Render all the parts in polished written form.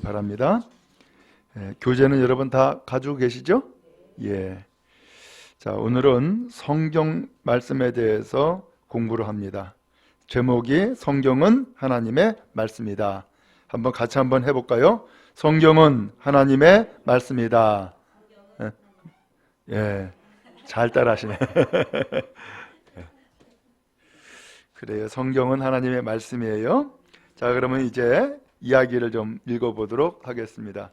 바랍니다. 교재는 여러분 다 가지고 계시죠? 예. 자, 오늘은 성경 말씀에 대해서 공부를 합니다. 제목이 성경은 하나님의 말씀이다. 한번 같이 한번 해볼까요? 성경은 하나님의 말씀이다. 예, 잘 따라하시네. 그래요. 성경은 하나님의 말씀이에요. 자, 그러면 이제 이야기를 좀 읽어보도록 하겠습니다.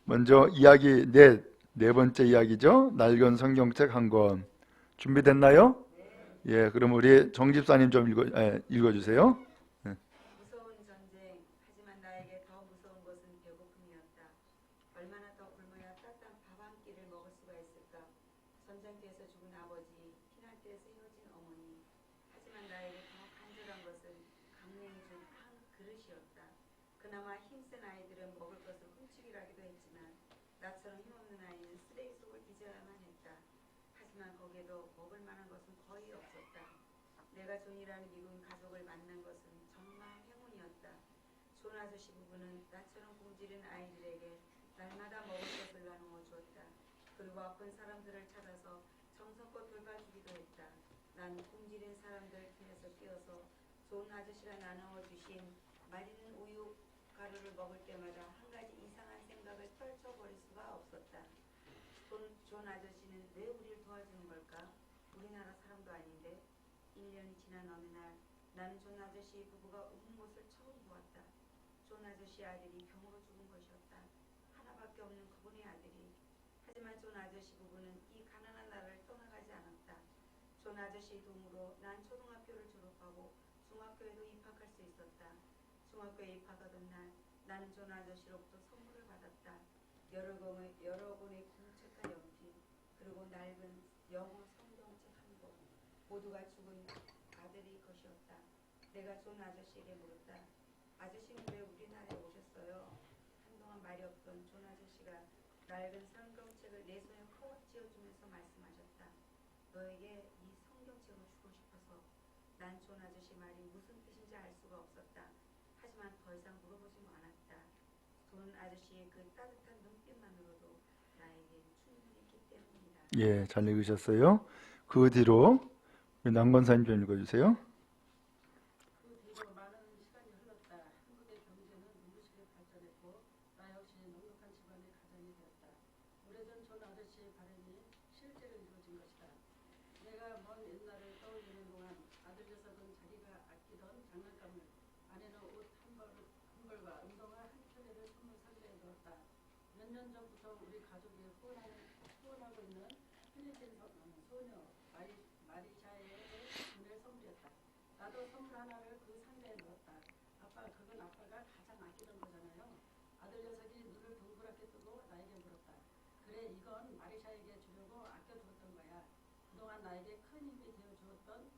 먼저 이야기 네 번째 이야기죠. 낡은 성경책 한 권. 준비됐나요? 예, 그럼 우리 정 집사님 좀 읽어주세요. 무서운 전쟁, 하지만 나에게 더 무서운 것은 배고픔이었다. 얼마나 더 굶어야 따뜻한 밥 한 끼를 먹을 수가 있을까? 전쟁터에서 죽은 아버지, 피난 때에서 헤어진 어머니. 하지만 나에게 더 간절한 것은 강냉이 준 한 그릇이었다. 그나마 힘센 아이들은 먹을 것을 훔치기라기도 했지만 나처럼 힘없는 아이는 쓰레기 속을 뒤져야만 했다. 하지만 거기에도 먹을 만한 것은 거의 없었다. 내가 존이라는 미군 가족을 만난 것은 정말 행운이었다. 존 아저씨 부부는 나처럼 굶주린 아이들에게 날마다 먹을 것을 나누어 주었다. 그리고 아픈 사람들을 찾아서 정성껏 돌봐주기도 했다. 난 굶주린 사람들 틈에서 뛰어서 존 아저씨가 나누어 주신 말리는 우유 가루를 먹을 때마다 한 가지 이상한 생각을 떨쳐버릴 수가 없었다. 존 아저씨는 왜 우리를 도와주는 걸까? 우리나라 사람도 아닌데. 1년이 지난 어느 날 나는 존 아저씨 부부가 우는 모습을 처음 보았다. 존 아저씨 아들이 병으로 죽은 것이었다. 하나밖에 없는 그분의 아들이. 하지만 존 아저씨 부부는 이 가난한 나라를 떠나가지 않았다. 존 아저씨 도움으로 난 초등학교를 졸업하고 중학교에도 입학할 수 있었다. 중학교에 입학하던 날 나는 존 아저씨로부터 선물을 받았다. 여러 권의 공책과 연필, 그리고 낡은 영어 성경책 한 권. 모두가 죽은 아들이 것이었다. 내가 존 아저씨에게 물었다. 아저씨는 왜 우리나라에 오셨어요? 한동안 말이 없던 존 아저씨가 낡은 성경책을 내 손에 콕 쥐어주면서 말씀하셨다. 너에게 이 성경책을 주고 싶어서. 난 존 아저씨 말이 무슨 뜻인지 알 수가 없었다. 하지만 더 이상 물어보지 않았다. 존 아저씨의 그 따뜻한 눈빛만으로도 나에게 충분했기 때문이다. 예, 잘 읽으셨어요. 그 뒤로 우리 남건사님 좀 읽어주세요. 그 뒤로 많은 시간이 흘렀다. 한국의 경제는 눈부시게 발전했고 나 역시 넉넉한 집안의 가장이 되었다. 오래전 존 아저씨의 바람이 실제로 이루어진 것이다. 내가 먼 옛날을 떠올리는 동안 아들 녀석은 자기가 아끼던 장난감을, 아내는 옷 한 벌과 운동화 한 켤레를 선물 상자에 넣었다. 몇 년 전부터 우리 가족이 후원하고 있는 필리핀 소녀 마리샤의 눈을 선물했다. 나도 선물 하나를 그 상자에 넣었다. 아빠, 그건 아빠가 가장 아끼던 거잖아요. 아들 녀석이 눈을 동그랗게 뜨고 나에게 물었다. 그래, 이건 마리샤에게 주려고 아껴두었던 거야. 그동안 나에게 큰 힘이 되어주었던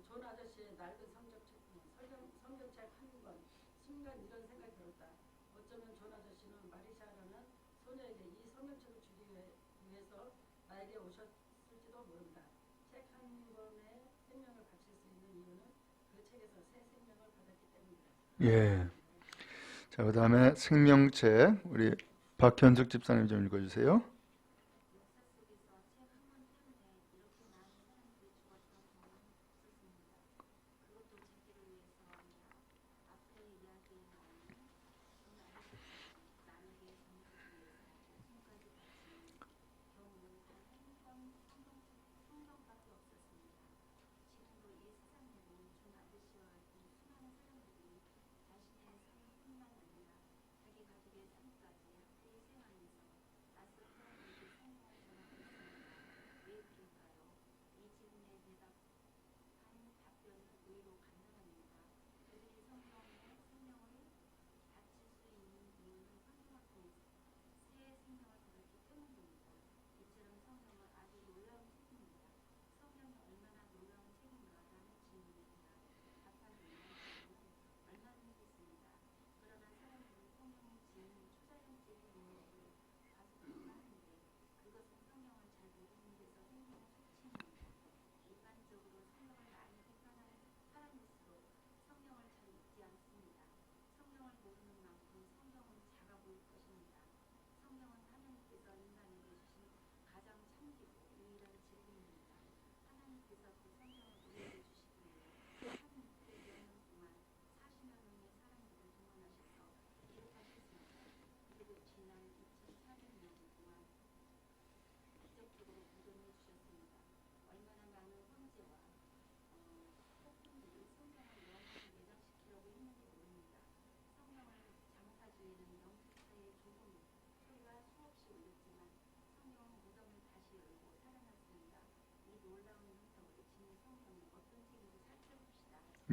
존 아저씨의 낡은 성경책 한 권. 순간 이런 생각이 들었다. 어쩌면 존 아저씨는 마리샤라는 소녀에게 이 성경책을 주기 위해서 나에게 오셨을지도 모른다. 책 한 권에 생명을 바칠 수 있는 이유는 그 책에서 새 생명을 받았기 때문이다. 예. 자, 그 다음에 생명책 우리 박현숙 집사님 좀 읽어주세요.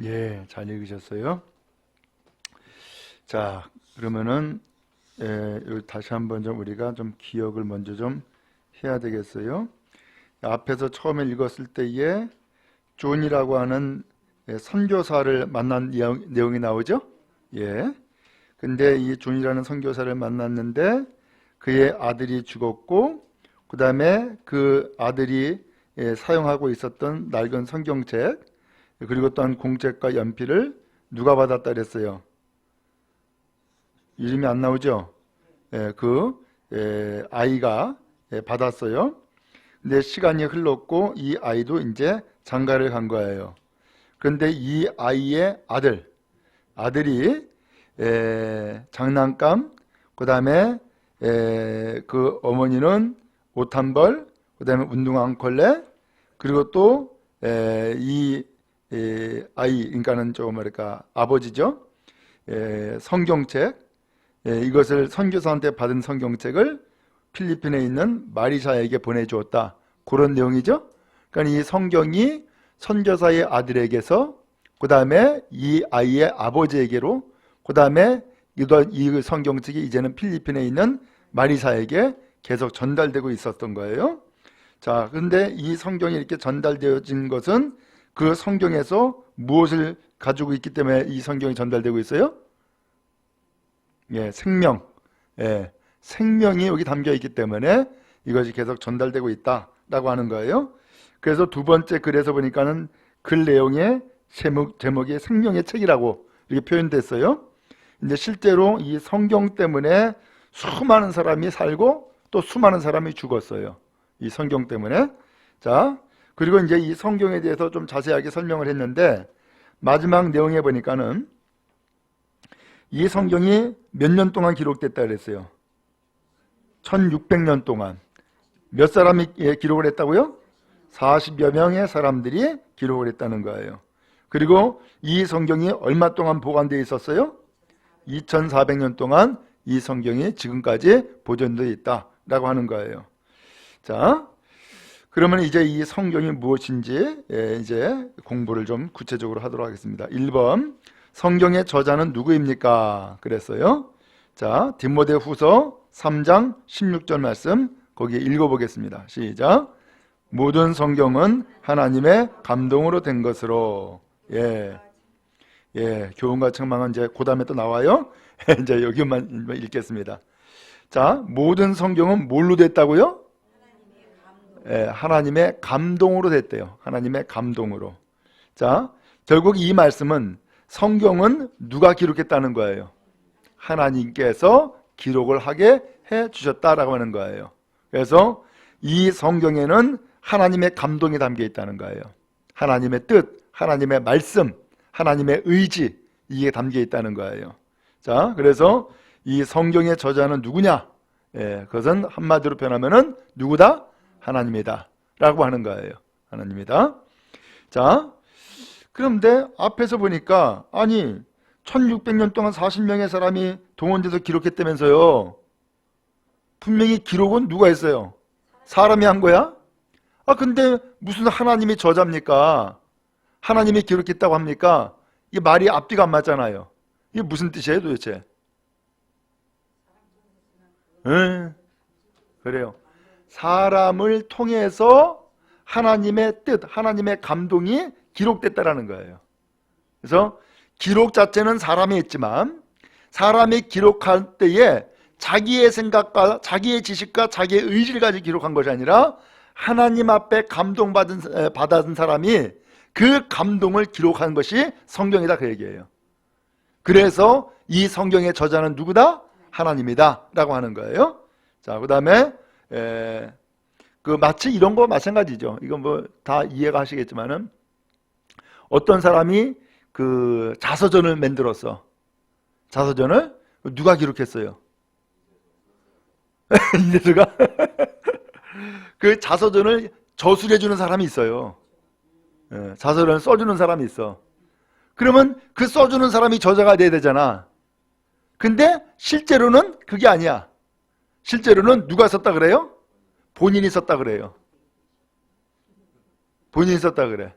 예, 잘 읽으셨어요. 자, 그러면은 다시 한번 좀 우리가 좀 기억을 먼저 좀 해야 되겠어요. 앞에서 처음에 읽었을 때에 존이라고 하는 선교사를 만난 내용이 나오죠. 예. 근데 이 존이라는 선교사를 만났는데 그의 아들이 죽었고, 그 다음에 그 아들이 사용하고 있었던 낡은 성경책, 그리고 또한 공책과 연필을 누가 받았다 그랬어요? 이름이 안 나오죠? 아이가 받았어요. 근데 시간이 흘렀고 이 아이도 이제 장가를 간 거예요. 그런데 이 아이의 아들이 장난감, 그 다음에 그 어머니는 옷 한 벌, 그 다음에 운동화 한 켤레, 그리고 또 이 아이, 그러니까는 뭐랄까 아버지죠. 성경책, 이것을 선교사한테 받은 성경책을 필리핀에 있는 마리사에게 보내주었다. 그런 내용이죠. 그러니까 이 성경이 선교사의 아들에게서, 그 다음에 이 아이의 아버지에게로, 그 다음에 이 성경책이 이제는 필리핀에 있는 마리사에게 계속 전달되고 있었던 거예요. 자, 근데 이 성경이 이렇게 전달되어진 것은 그 성경에서 무엇을 가지고 있기 때문에 이 성경이 전달되고 있어요? 예, 생명. 예, 생명이 여기 담겨 있기 때문에 이것이 계속 전달되고 있다라고 하는 거예요. 그래서 두 번째 글에서 보니까는 글 내용의 제목이 생명의 책이라고 이렇게 표현됐어요. 이제 실제로 이 성경 때문에 수많은 사람이 살고 또 수많은 사람이 죽었어요. 이 성경 때문에. 자, 그리고 이제 이 성경에 대해서 좀 자세하게 설명을 했는데 마지막 내용에 보니까는 이 성경이 몇 년 동안 기록됐다 그랬어요? 1600년 동안. 몇 사람이 기록을 했다고요? 40여 명의 사람들이 기록을 했다는 거예요. 그리고 이 성경이 얼마 동안 보관되어 있었어요? 2400년 동안 이 성경이 지금까지 보존되어 있다라고 하는 거예요. 자, 그러면 이제 이 성경이 무엇인지 이제 공부를 좀 구체적으로 하도록 하겠습니다. 1번, 성경의 저자는 누구입니까? 그랬어요. 자, 디모데후서 3장 16절 말씀 거기 읽어보겠습니다. 시작. 모든 성경은 하나님의 감동으로 된 것으로. 예, 교훈과 책망은 이제 그 다음에 또 나와요. 이제 여기만 읽겠습니다. 자, 모든 성경은 뭘로 됐다고요? 하나님의 감동으로 됐대요. 하나님의 감동으로. 자, 결국 이 말씀은 성경은 누가 기록했다는 거예요? 하나님께서 기록을 하게 해 주셨다라고 하는 거예요. 그래서 이 성경에는 하나님의 감동이 담겨 있다는 거예요. 하나님의 뜻, 하나님의 말씀, 하나님의 의지, 이게 담겨 있다는 거예요. 자, 그래서 이 성경의 저자는 누구냐? 그것은 한마디로 표현하면은 누구다? 하나님이다 라고 하는 거예요. 하나님이다. 자, 그런데 앞에서 보니까 아니 1600년 동안 40명의 사람이 동원돼서 기록했다면서요. 분명히 기록은 누가 했어요? 사람이 한 거야? 근데 무슨 하나님이 저자입니까? 하나님이 기록했다고 합니까? 이게 말이 앞뒤가 안 맞잖아요. 이게 무슨 뜻이에요 도대체? 그래요. 사람을 통해서 하나님의 뜻, 하나님의 감동이 기록됐다라는 거예요. 그래서 기록 자체는 사람이 했지만 사람이 기록할 때에 자기의 생각과 자기의 지식과 자기의 의지를 가지고 기록한 것이 아니라 하나님 앞에 받은 사람이 그 감동을 기록한 것이 성경이다 그 얘기예요. 그래서 이 성경의 저자는 누구다? 하나님이다 라고 하는 거예요. 자, 그 다음에 마치 이런 거 마찬가지죠. 이건 뭐 다 이해가 하시겠지만은 어떤 사람이 그 자서전을 만들었어. 자서전을 누가 기록했어요? 이네스가 그 자서전을 저술해 주는 사람이 있어요. 자서전을 써주는 사람이 있어. 그러면 그 써주는 사람이 저자가 돼야 되잖아. 근데 실제로는 그게 아니야. 실제로는 누가 썼다 그래요? 본인이 썼다 그래요. 본인이 썼다 그래.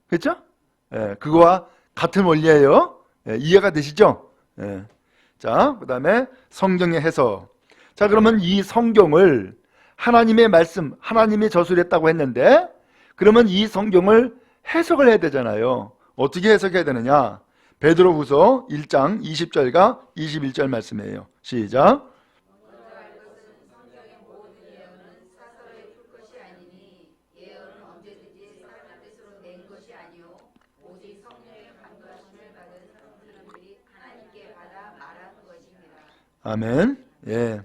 그렇죠? 그거와 같은 원리예요. 예, 이해가 되시죠? 예. 자, 그 다음에 성경의 해석. 자, 그러면 이 성경을 하나님의 말씀, 하나님이 저술했다고 했는데, 그러면 이 성경을 해석을 해야 되잖아요. 어떻게 해석해야 되느냐? 베드로후서 1장 20절과 21절 말씀이에요. 시작. 아멘. 예.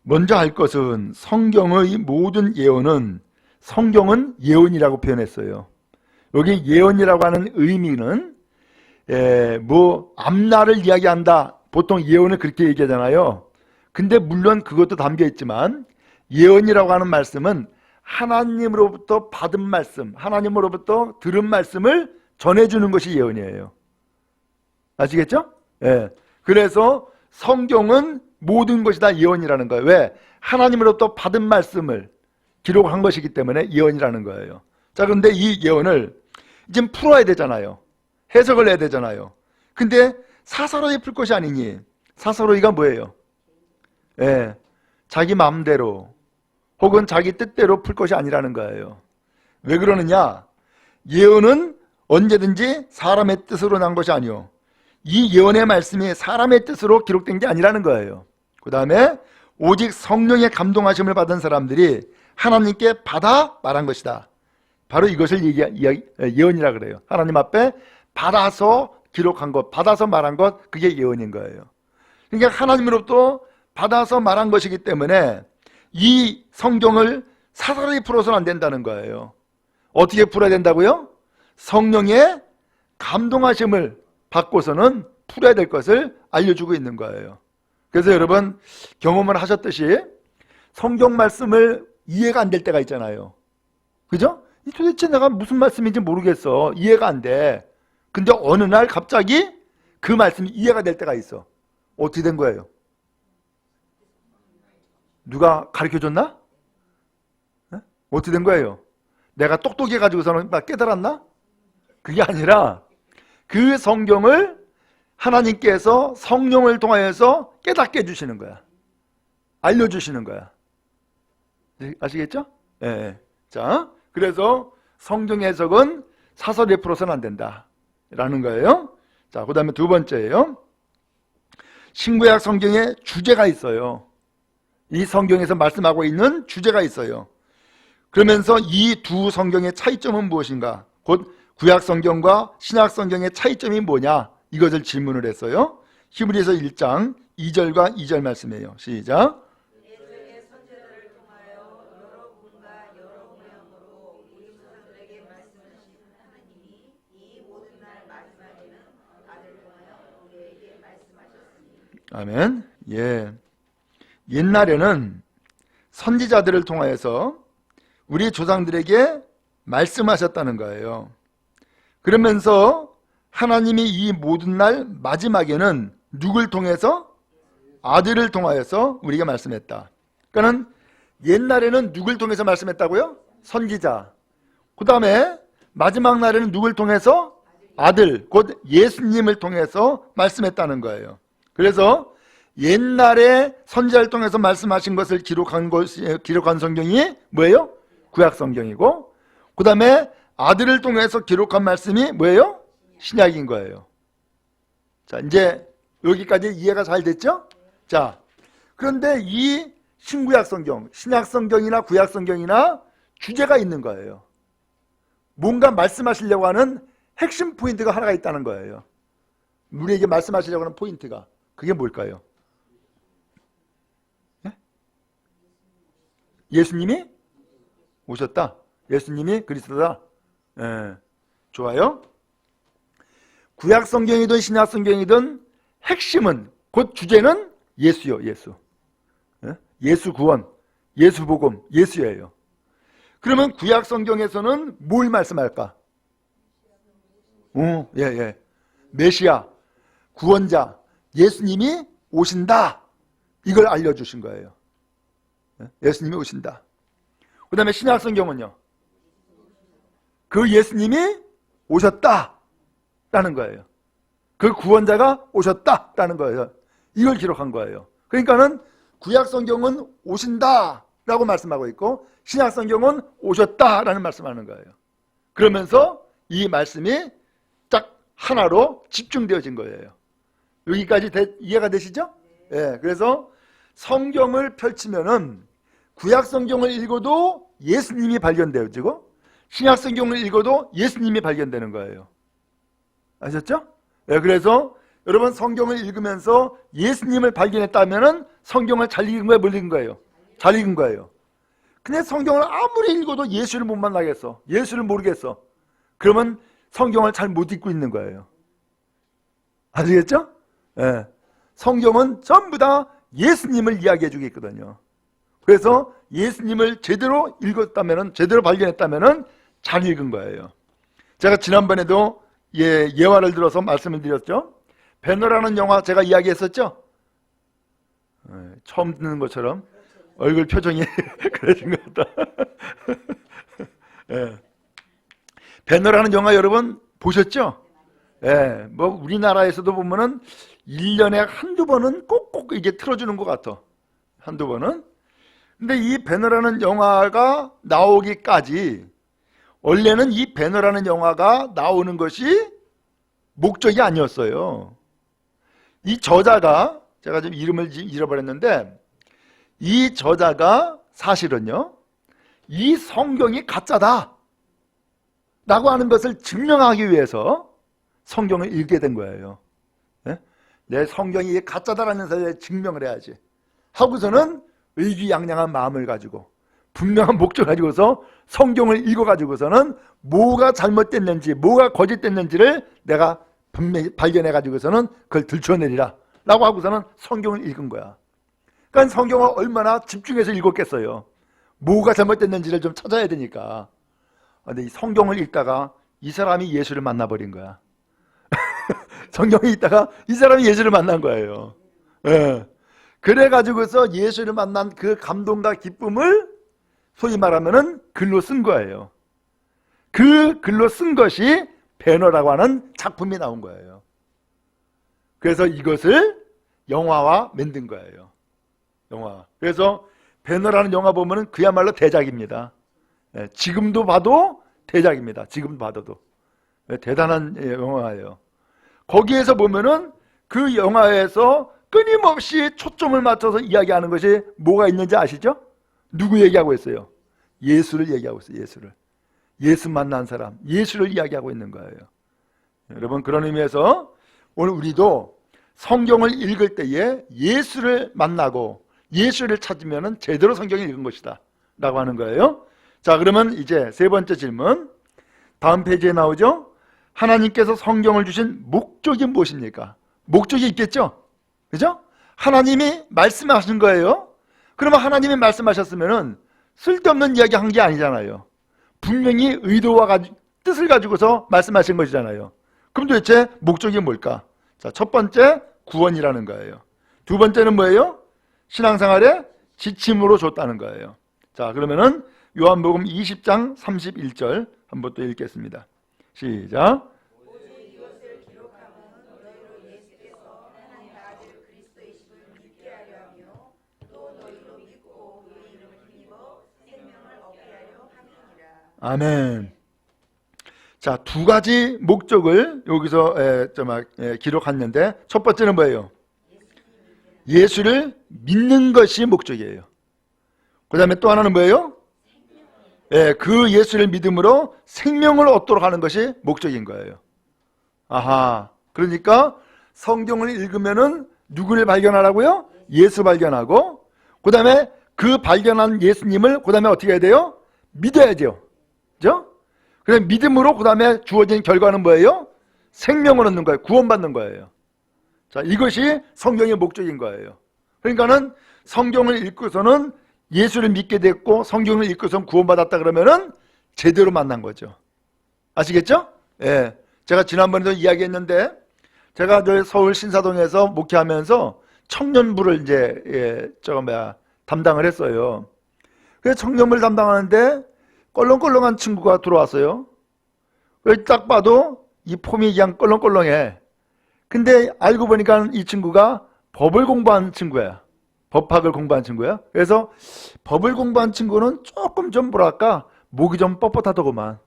먼저 할 것은 성경의 모든 예언은 성경은 예언이라고 표현했어요. 여기 예언이라고 하는 의미는 뭐 앞날을 이야기한다. 보통 예언을 그렇게 얘기하잖아요. 근데 물론 그것도 담겨 있지만 예언이라고 하는 말씀은 하나님으로부터 받은 말씀, 하나님으로부터 들은 말씀을 전해주는 것이 예언이에요. 아시겠죠? 예. 그래서 성경은 모든 것이 다 예언이라는 거예요. 왜? 하나님으로부터 받은 말씀을 기록한 것이기 때문에 예언이라는 거예요. 자, 그런데 이 예언을 이제 풀어야 되잖아요. 해석을 해야 되잖아요. 근데 사사로이 풀 것이 아니니, 사사로이가 뭐예요? 예, 자기 마음대로 혹은 자기 뜻대로 풀 것이 아니라는 거예요. 왜 그러느냐? 예언은 언제든지 사람의 뜻으로 난 것이 아니요, 이 예언의 말씀이 사람의 뜻으로 기록된 게 아니라는 거예요. 그 다음에 오직 성령의 감동하심을 받은 사람들이 하나님께 받아 말한 것이다. 바로 이것을 예언이라 그래요. 하나님 앞에 받아서 기록한 것, 받아서 말한 것, 그게 예언인 거예요. 그러니까 하나님으로부터 받아서 말한 것이기 때문에 이 성경을 사사로이 풀어서는 안 된다는 거예요. 어떻게 풀어야 된다고요? 성령의 감동하심을 받고서는 풀어야 될 것을 알려주고 있는 거예요. 그래서 여러분 경험을 하셨듯이 성경 말씀을 이해가 안 될 때가 있잖아요. 그죠? 도대체 내가 무슨 말씀인지 모르겠어. 이해가 안 돼. 근데 어느 날 갑자기 그 말씀이 이해가 될 때가 있어. 어떻게 된 거예요? 누가 가르쳐줬나? 어떻게 된 거예요? 내가 똑똑해가지고서는 막 깨달았나? 그게 아니라 그 성경을 하나님께서 성령을 통하여서 깨닫게 해주시는 거야. 알려주시는 거야. 아시겠죠? 예. 자, 그래서 성경 해석은 사설에 풀어서는 안 된다 라는 거예요. 자, 그 다음에 두 번째예요. 신구약 성경에 주제가 있어요. 이 성경에서 말씀하고 있는 주제가 있어요. 그러면서 이 두 성경의 차이점은 무엇인가? 곧 구약 성경과 신약 성경의 차이점이 뭐냐? 이것을 질문을 했어요. 히브리서 1장 2절과 2절 말씀이에요. 시작. 예수의 선지자들을 통하여 여러 분과 여러 모양으로 우리 조상들에게 말씀하신 하나님이 이 모든 날 마지막에는 아들을 통하여 우리에게 말씀하셨습니다. 아멘. 예. 옛날에는 선지자들을 통하여서 우리 조상들에게 말씀하셨다는 거예요. 그러면서 하나님이 이 모든 날 마지막에는 누굴 통해서? 아들을 통하여서 우리에게 말씀했다. 그러니까 옛날에는 누굴 통해서 말씀했다고요? 선지자. 그 다음에 마지막 날에는 누굴 통해서? 아들, 곧 예수님을 통해서 말씀했다는 거예요. 그래서 옛날에 선지자를 통해서 말씀하신 것을 기록한 성경이 뭐예요? 구약 성경이고, 그 다음에 아들을 통해서 기록한 말씀이 뭐예요? 신약인 거예요. 자, 이제 여기까지 이해가 잘 됐죠? 자, 그런데 이 신구약 성경, 신약 성경이나 구약 성경이나 주제가 있는 거예요. 뭔가 말씀하시려고 하는 핵심 포인트가 하나가 있다는 거예요. 우리에게 말씀하시려고 하는 포인트가. 그게 뭘까요? 네? 예수님이 오셨다. 예수님이 그리스도다. 예, 좋아요. 구약 성경이든 신약 성경이든 핵심은, 곧 주제는 예수요. 예수. 예? 예수 구원, 예수 복음, 예수예요. 그러면 구약 성경에서는 뭘 말씀할까? 예. 메시아, 구원자, 예수님이 오신다. 이걸 알려주신 거예요. 예수님이 오신다. 그 다음에 신약 성경은요, 그 예수님이 오셨다. 오셨다라는 거예요. 그 구원자가 오셨다라는 거예요. 이걸 기록한 거예요. 그러니까는 구약 성경은 오신다라고 말씀하고 있고 신약 성경은 오셨다라는 말씀하는 거예요. 그러면서 이 말씀이 딱 하나로 집중되어진 거예요. 여기까지 이해가 되시죠? 예, 그래서 성경을 펼치면은 구약 성경을 읽어도 예수님이 발견되어지고 신약 성경을 읽어도 예수님이 발견되는 거예요. 아셨죠? 예, 그래서 여러분 성경을 읽으면서 예수님을 발견했다면은 성경을 잘 읽은 거예요, 못 읽은 거예요? 잘 읽은 거예요. 근데 성경을 아무리 읽어도 예수를 못 만나겠어. 예수를 모르겠어. 그러면 성경을 잘 못 읽고 있는 거예요. 아시겠죠? 예. 성경은 전부 다 예수님을 이야기해 주고 있거든요. 그래서 예수님을 제대로 읽었다면은, 제대로 발견했다면은 잘 읽은 거예요. 제가 지난번에도 예화를 들어서 말씀을 드렸죠. 배너라는 영화 제가 이야기했었죠. 처음 듣는 것처럼 얼굴 표정이 그러신 것 같다. 예. 배너라는 영화 여러분 보셨죠? 예, 뭐 우리나라에서도 보면은 1년에 한두 번은 꼭꼭 이게 틀어주는 것 같아. 한두 번은. 근데 이 배너라는 영화가 나오기까지 원래는 이 배너라는 영화가 나오는 것이 목적이 아니었어요. 이 저자가, 제가 좀 이름을 잃어버렸는데, 이 저자가 사실은요, 이 성경이 가짜다 라고 하는 것을 증명하기 위해서 성경을 읽게 된 거예요. 네? 내 성경이 가짜다라는 사실을 증명을 해야지 하고서는 의기양양한 마음을 가지고 분명한 목적을 가지고서 성경을 읽어가지고서는 뭐가 잘못됐는지 뭐가 거짓됐는지를 내가 분명히 발견해가지고서는 그걸 들춰내리라 라고 하고서는 성경을 읽은 거야. 그러니까 성경을 얼마나 집중해서 읽었겠어요. 뭐가 잘못됐는지를 좀 찾아야 되니까. 근데 이 성경을 읽다가 이 사람이 예수를 만나버린 거야. 성경에 있다가 이 사람이 예수를 만난 거예요. 예. 그래가지고서 예수를 만난 그 감동과 기쁨을 소위 말하면은 글로 쓴 거예요. 그 글로 쓴 것이 배너라고 하는 작품이 나온 거예요. 그래서 이것을 영화화 만든 거예요. 영화. 그래서 배너라는 영화 보면은 그야말로 대작입니다. 예, 지금도 봐도 대작입니다. 지금 봐도 대단한 영화예요. 거기에서 보면은 그 영화에서 끊임없이 초점을 맞춰서 이야기하는 것이 뭐가 있는지 아시죠? 누구 얘기하고 있어요? 예수를 얘기하고 있어요. 예수를. 예수 만난 사람, 예수를 이야기하고 있는 거예요. 여러분, 그런 의미에서 오늘 우리도 성경을 읽을 때에 예수를 만나고 예수를 찾으면 제대로 성경을 읽은 것이다 라고 하는 거예요. 자, 그러면 이제 세 번째 질문, 다음 페이지에 나오죠. 하나님께서 성경을 주신 목적이 무엇입니까? 목적이 있겠죠? 그죠? 하나님이 말씀하신 거예요. 그러면 하나님이 말씀하셨으면 쓸데없는 이야기 한 게 아니잖아요. 분명히 의도와 뜻을 가지고서 말씀하신 것이잖아요. 그럼 도대체 목적이 뭘까? 자, 첫 번째 구원이라는 거예요. 두 번째는 뭐예요? 신앙생활에 지침으로 줬다는 거예요. 자, 그러면은 요한복음 20장 31절 한번 또 읽겠습니다. 시작. 오직 이것을 기록함은 너희로 예수께서 하나님의 아들 그리스도이심을 믿게 하려 하며 또 너희로 믿고 그 이름을 힘입어 생명을 얻게 하려 함이니라. 아멘. 자, 두 가지 목적을 여기서 기록했는데 첫 번째는 뭐예요? 예수를 믿는 것이 목적이에요. 그 다음에 또 하나는 뭐예요? 그 예수를 믿음으로 생명을 얻도록 하는 것이 목적인 거예요. 아하. 그러니까 성경을 읽으면은 누구를 발견하라고요? 예수 발견하고, 그 다음에 그 발견한 예수님을 그 다음에 어떻게 해야 돼요? 믿어야죠. 그죠? 그래서 믿음으로 그 다음에 주어진 결과는 뭐예요? 생명을 얻는 거예요. 구원받는 거예요. 자, 이것이 성경의 목적인 거예요. 그러니까는 성경을 읽고서는 예수를 믿게 됐고 성경을 읽고선 구원받았다 그러면은 제대로 만난 거죠. 아시겠죠? 예. 제가 지난번에도 이야기했는데 제가 서울 신사동에서 목회하면서 청년부를 이제 담당을 했어요. 그래서 청년부를 담당하는데 껄렁껄렁한 친구가 들어왔어요. 딱 봐도 이 폼이 그냥 껄렁껄렁해. 근데 알고 보니까 이 친구가 법을 공부한 친구야. 법학을 공부한 친구야. 그래서 법을 공부한 친구는 조금 좀 뭐랄까 목이 좀 뻣뻣하더구만.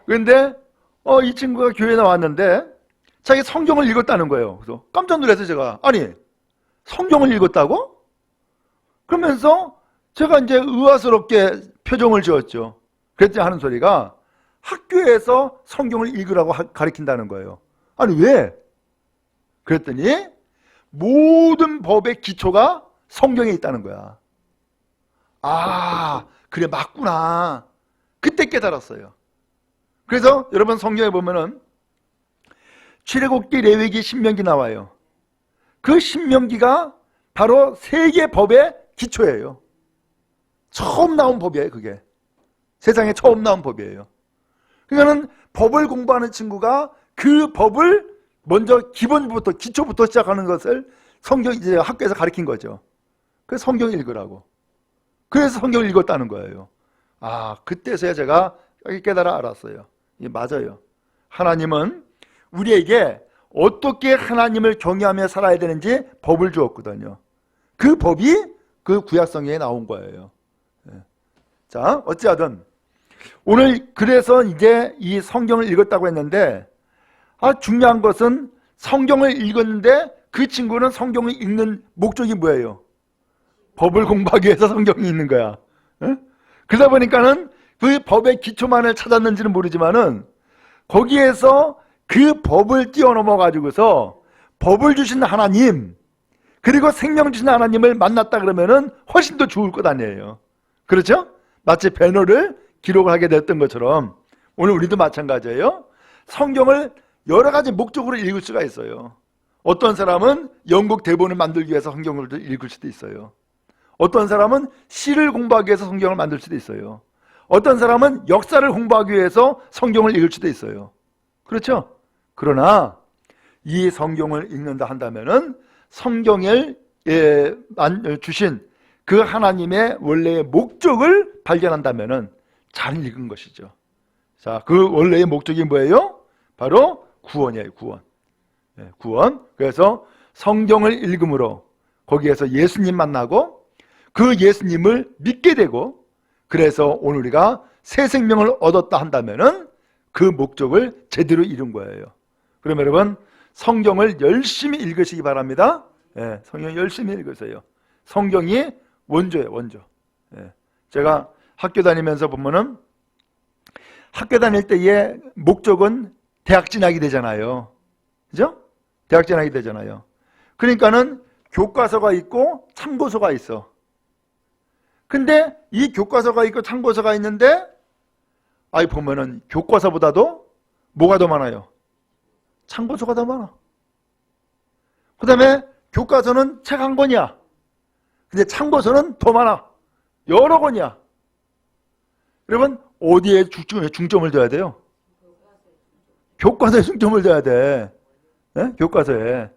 근데 이 친구가 교회에 나왔는데 자기 성경을 읽었다는 거예요. 그래서 깜짝 놀랐어요. 제가 아니 성경을 읽었다고? 그러면서 제가 이제 의아스럽게 표정을 지었죠. 그랬더니 하는 소리가 학교에서 성경을 읽으라고 가르친다는 거예요. 아니 왜? 그랬더니 모든 법의 기초가 성경에 있다는 거야. 아, 그래 맞구나. 그때 깨달았어요. 그래서 여러분 성경에 보면은 출애굽기, 레위기, 신명기 나와요. 그 신명기가 바로 세계 법의 기초예요. 처음 나온 법이에요. 그게 세상에 처음 나온 법이에요. 그러니까는 법을 공부하는 친구가 그 법을 먼저 기본부터 기초부터 시작하는 것을 성경 이제 학교에서 가르친 거죠. 그래서 성경 읽으라고. 그래서 성경을 읽었다는 거예요. 아, 그때서야 제가 깨달아 알았어요. 이게 맞아요. 하나님은 우리에게 어떻게 하나님을 경외하며 살아야 되는지 법을 주었거든요. 그 법이 그 구약성경에 나온 거예요. 자, 어찌하든 오늘 그래서 이제 이 성경을 읽었다고 했는데 중요한 것은 성경을 읽었는데 그 친구는 성경을 읽는 목적이 뭐예요? 법을 공부하기 위해서 성경이 있는 거야. 그러다 보니까는 그 법의 기초만을 찾았는지는 모르지만은 거기에서 그 법을 뛰어넘어 가지고서 법을 주신 하나님 그리고 생명 주신 하나님을 만났다 그러면은 훨씬 더 좋을 것 아니에요. 그렇죠? 마치 배너를 기록을 하게 됐던 것처럼 오늘 우리도 마찬가지예요. 성경을 여러 가지 목적으로 읽을 수가 있어요. 어떤 사람은 영국 대본을 만들기 위해서 성경을 읽을 수도 있어요. 어떤 사람은 시를 공부하기 위해서 성경을 만들 수도 있어요. 어떤 사람은 역사를 공부하기 위해서 성경을 읽을 수도 있어요. 그렇죠? 그러나 이 성경을 읽는다 한다면은 성경을 주신 그 하나님의 원래의 목적을 발견한다면은 잘 읽은 것이죠. 자, 그 원래의 목적이 뭐예요? 바로 구원이에요. 구원. 구원. 그래서 성경을 읽음으로 거기에서 예수님 만나고 그 예수님을 믿게 되고 그래서 오늘 우리가 새 생명을 얻었다 한다면은 그 목적을 제대로 이룬 거예요. 그럼 여러분 성경을 열심히 읽으시기 바랍니다. 성경 열심히 읽으세요. 성경이 원조예요. 원조. 제가 학교 다니면서 보면은 학교 다닐 때의 목적은 대학 진학이 되잖아요. 그죠? 대학 진학이 되잖아요. 그러니까는 교과서가 있고 참고서가 있어. 근데 이 교과서가 있고 참고서가 있는데 보면은 교과서보다도 뭐가 더 많아요? 참고서가 더 많아. 그 다음에 교과서는 책 한 권이야. 근데 참고서는 더 많아. 여러 권이야. 여러분 어디에 중점을 둬야 돼요? 교과서에 중점을 둬야 돼. 교과서에.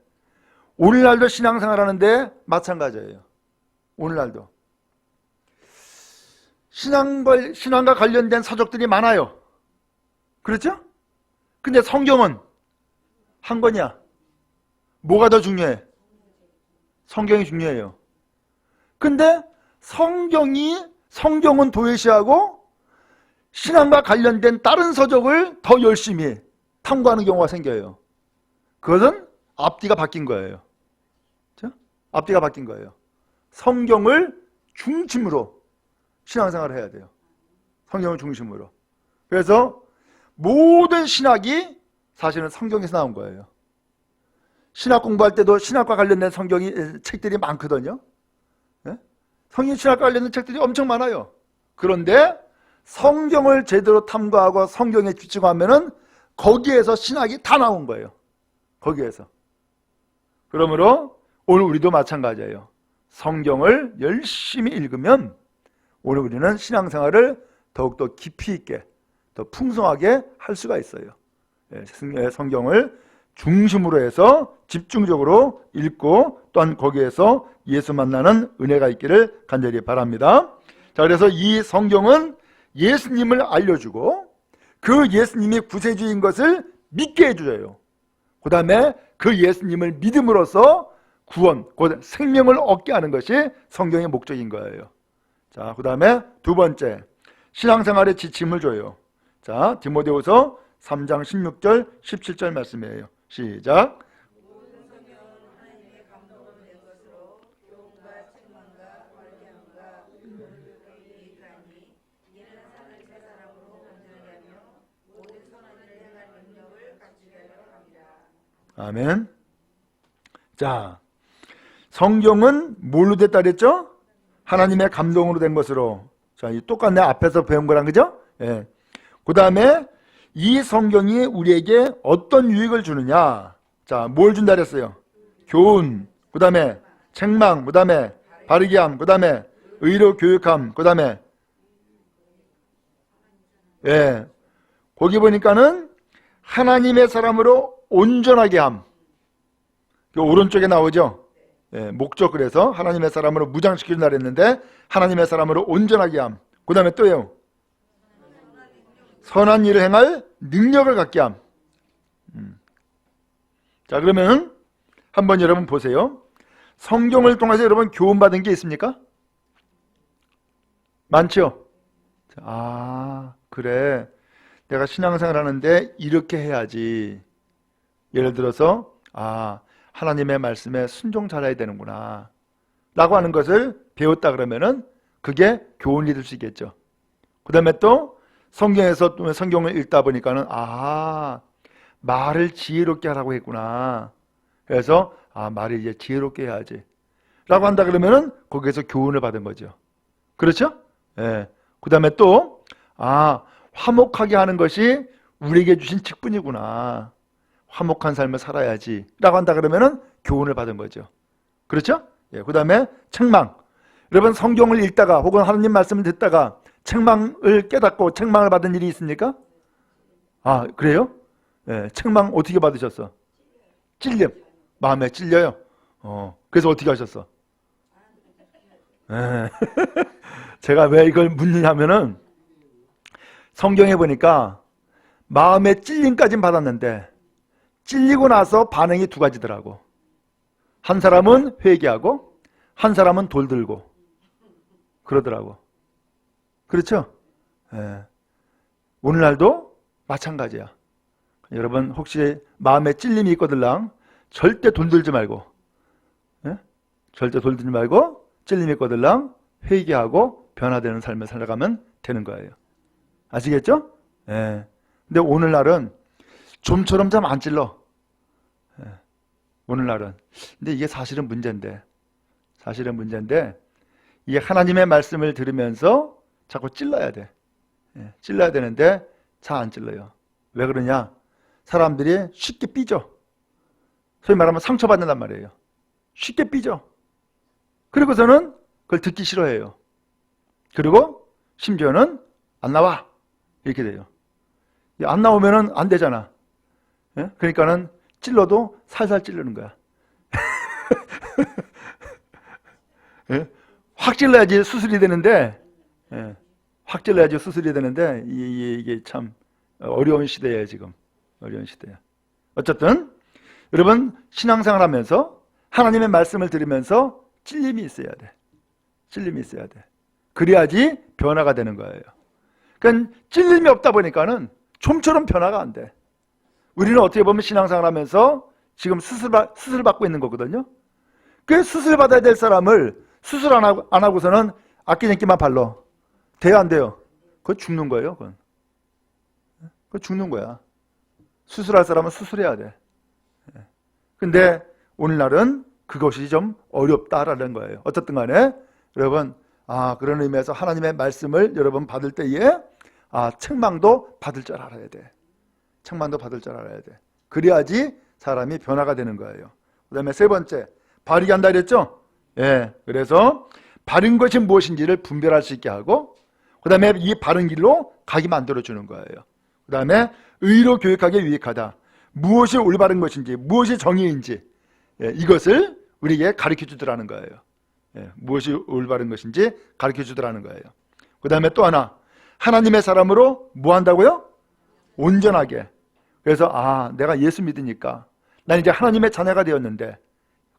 오늘날도 신앙생활 하는데 마찬가지예요. 오늘날도 신앙과 관련된 서적들이 많아요. 그렇죠? 근데 성경은 한 권이야. 뭐가 더 중요해? 성경이 중요해요. 근데 성경은 도외시하고 신앙과 관련된 다른 서적을 더 열심히 탐구하는 경우가 생겨요. 그것은 앞뒤가 바뀐 거예요. 그렇죠? 앞뒤가 바뀐 거예요. 성경을 중심으로 신앙생활을 해야 돼요. 성경을 중심으로. 그래서 모든 신학이 사실은 성경에서 나온 거예요. 신학 공부할 때도 신학과 관련된 책들이 많거든요. 성경 신학과 관련된 책들이 엄청 많아요. 그런데 성경을 제대로 탐구하고 성경에 집중하면은 거기에서 신학이 다 나온 거예요. 거기에서. 그러므로 오늘 우리도 마찬가지예요. 성경을 열심히 읽으면 오늘 우리는 신앙생활을 더욱더 깊이 있게 더 풍성하게 할 수가 있어요. 성경을 중심으로 해서 집중적으로 읽고 또한 거기에서 예수 만나는 은혜가 있기를 간절히 바랍니다. 자, 그래서 이 성경은 예수님을 알려주고 그 예수님이 구세주인 것을 믿게 해줘요. 그 다음에 그 예수님을 믿음으로써 구원, 곧 생명을 얻게 하는 것이 성경의 목적인 거예요. 자, 그 다음에 두 번째, 신앙생활의 지침을 줘요. 자, 디모데후서 3장 16절, 17절 말씀이에요. 시작. 아멘. 자, 성경은 뭘로 됐다 그랬죠? 하나님의 감동으로 된 것으로. 자, 이 똑같네. 앞에서 배운 거랑, 그죠? 예. 그 다음에 이 성경이 우리에게 어떤 유익을 주느냐? 자, 뭘 준다 그랬어요? 교훈, 그 다음에 책망, 그 다음에 바르게 함, 그 다음에 의로 교육함, 그 다음에 예, 거기 보니까는 하나님의 사람으로 온전하게 함. 그 오른쪽에 나오죠? 예, 목적. 그래서 하나님의 사람으로 무장시켜준다 그랬는데 하나님의 사람으로 온전하게 함. 그 다음에 또요, 선한 일을 행할 능력을 갖게 함. 자, 그러면 한번 여러분 보세요. 성경을 통해서 여러분 교훈받은 게 있습니까? 많죠? 아, 그래, 내가 신앙생활 하는데 이렇게 해야지. 예를 들어서 하나님의 말씀에 순종 잘해야 되는구나 라고 하는 것을 배웠다 그러면은 그게 교훈이 될 수 있겠죠. 그 다음에 또 성경에서 또 성경을 읽다 보니까는 말을 지혜롭게 하라고 했구나. 그래서 말을 이제 지혜롭게 해야지 라고 한다 그러면은 거기에서 교훈을 받은 거죠. 그렇죠? 예. 그 다음에 또 화목하게 하는 것이 우리에게 주신 직분이구나. 화목한 삶을 살아야지 라고 한다 그러면은 교훈을 받은 거죠. 그렇죠? 예. 그 다음에 책망. 여러분 성경을 읽다가 혹은 하나님 말씀을 듣다가 책망을 깨닫고 책망을 받은 일이 있습니까? 그래요? 예. 책망 어떻게 받으셨어? 찔림. 마음에 찔려요. 그래서 어떻게 하셨어? 예. 제가 왜 이걸 묻느냐면은 성경에 보니까 마음에 찔림까지는 받았는데 찔리고 나서 반응이 두 가지더라고. 한 사람은 회개하고 한 사람은 돌 들고 그러더라고. 그렇죠? 예. 오늘날도 마찬가지야. 여러분 혹시 마음에 찔림이 있거들랑 절대 돌 들지 말고, 예? 절대 돌 들지 말고 찔림이 있거들랑 회개하고 변화되는 삶을 살아가면 되는 거예요. 아시겠죠? 예. 근데 오늘날은 좀처럼 좀 안 찔러. 예. 오늘날은. 근데 이게 사실은 문제인데 이게 하나님의 말씀을 들으면서 자꾸 찔러야 돼. 예. 찔러야 되는데 잘 안 찔러요. 왜 그러냐? 사람들이 쉽게 삐져. 소위 말하면 상처받는단 말이에요. 쉽게 삐져. 그리고서는 그걸 듣기 싫어해요. 그리고 심지어는 안 나와 이렇게 돼요. 안 나오면은 안 되잖아. 예? 그러니까는 찔러도 살살 찌르는 거야. 예? 확 찔러야지 수술이 되는데, 예. 확 찔러야지 수술이 되는데 이게 참 어려운 시대예요. 지금 어려운 시대야. 어쨌든 여러분 신앙생활 하면서 하나님의 말씀을 들으면서 찔림이 있어야 돼. 찔림이 있어야 돼. 그래야지 변화가 되는 거예요. 그러니까 찔림이 없다 보니까는 좀처럼 변화가 안 돼. 우리는 어떻게 보면 신앙생활 하면서 지금 수술 받고 있는 거거든요. 그 수술 받아야 될 사람을 수술 안 하고서는 악기쟁기만 발라. 돼요, 안 돼요? 그거 죽는 거예요, 그건. 그거 죽는 거야. 수술할 사람은 수술해야 돼. 근데 오늘날은 그것이 좀 어렵다라는 거예요. 어쨌든 간에 여러분 그런 의미에서 하나님의 말씀을 여러분 받을 때에 책망도 받을 줄 알아야 돼. 책망도 받을 줄 알아야 돼. 그래야지 사람이 변화가 되는 거예요. 그 다음에 세 번째, 바르게 한다 그랬죠? 예. 그래서 바른 것이 무엇인지를 분별할 수 있게 하고, 그 다음에 이 바른 길로 가게 만들어주는 거예요. 그 다음에 의로 교육하게 유익하다. 무엇이 올바른 것인지, 무엇이 정의인지, 이것을 우리에게 가르쳐 주더라는 거예요. 무엇이 올바른 것인지 가르쳐 주더라는 거예요. 그 다음에 또 하나, 하나님의 사람으로 뭐 한다고요? 온전하게. 그래서 내가 예수 믿으니까 난 이제 하나님의 자녀가 되었는데,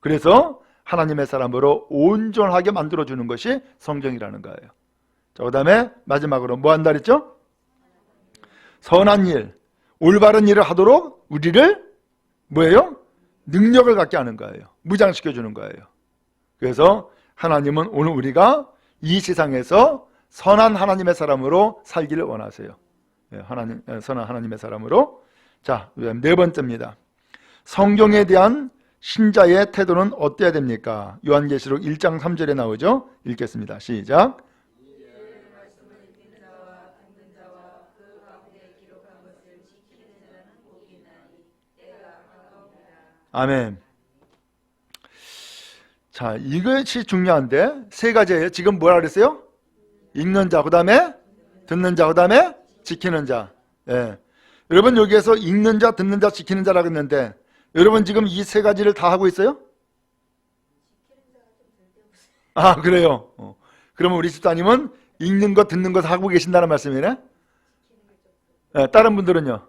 그래서 하나님의 사람으로 온전하게 만들어주는 것이 성경이라는 거예요. 자, 그 다음에 마지막으로 뭐 한다 그랬죠? 선한 일, 올바른 일을 하도록 우리를 뭐예요? 능력을 갖게 하는 거예요. 무장시켜주는 거예요. 그래서 하나님은 오늘 우리가 이 세상에서 선한 하나님의 사람으로 살기를 원하세요. 선한 하나님의 사람으로. 자, 네 번째입니다. 성경에 대한 신자의 태도는 어때야 됩니까? 요한계시록 1장 3절에 나오죠? 읽겠습니다. 시작. 아멘. 자, 이것이 중요한데 세 가지예요. 지금 뭐라 그랬어요? 읽는 자, 그 다음에 듣는 자, 그 다음에 지키는 자. 예. 여러분 여기에서 읽는 자, 듣는 자, 지키는 자라고 했는데 여러분 지금 이 세 가지를 다 하고 있어요? 그래요. 그러면 우리 집사님은 읽는 것, 듣는 것 하고 계신다는 말씀이네? 예, 다른 분들은요?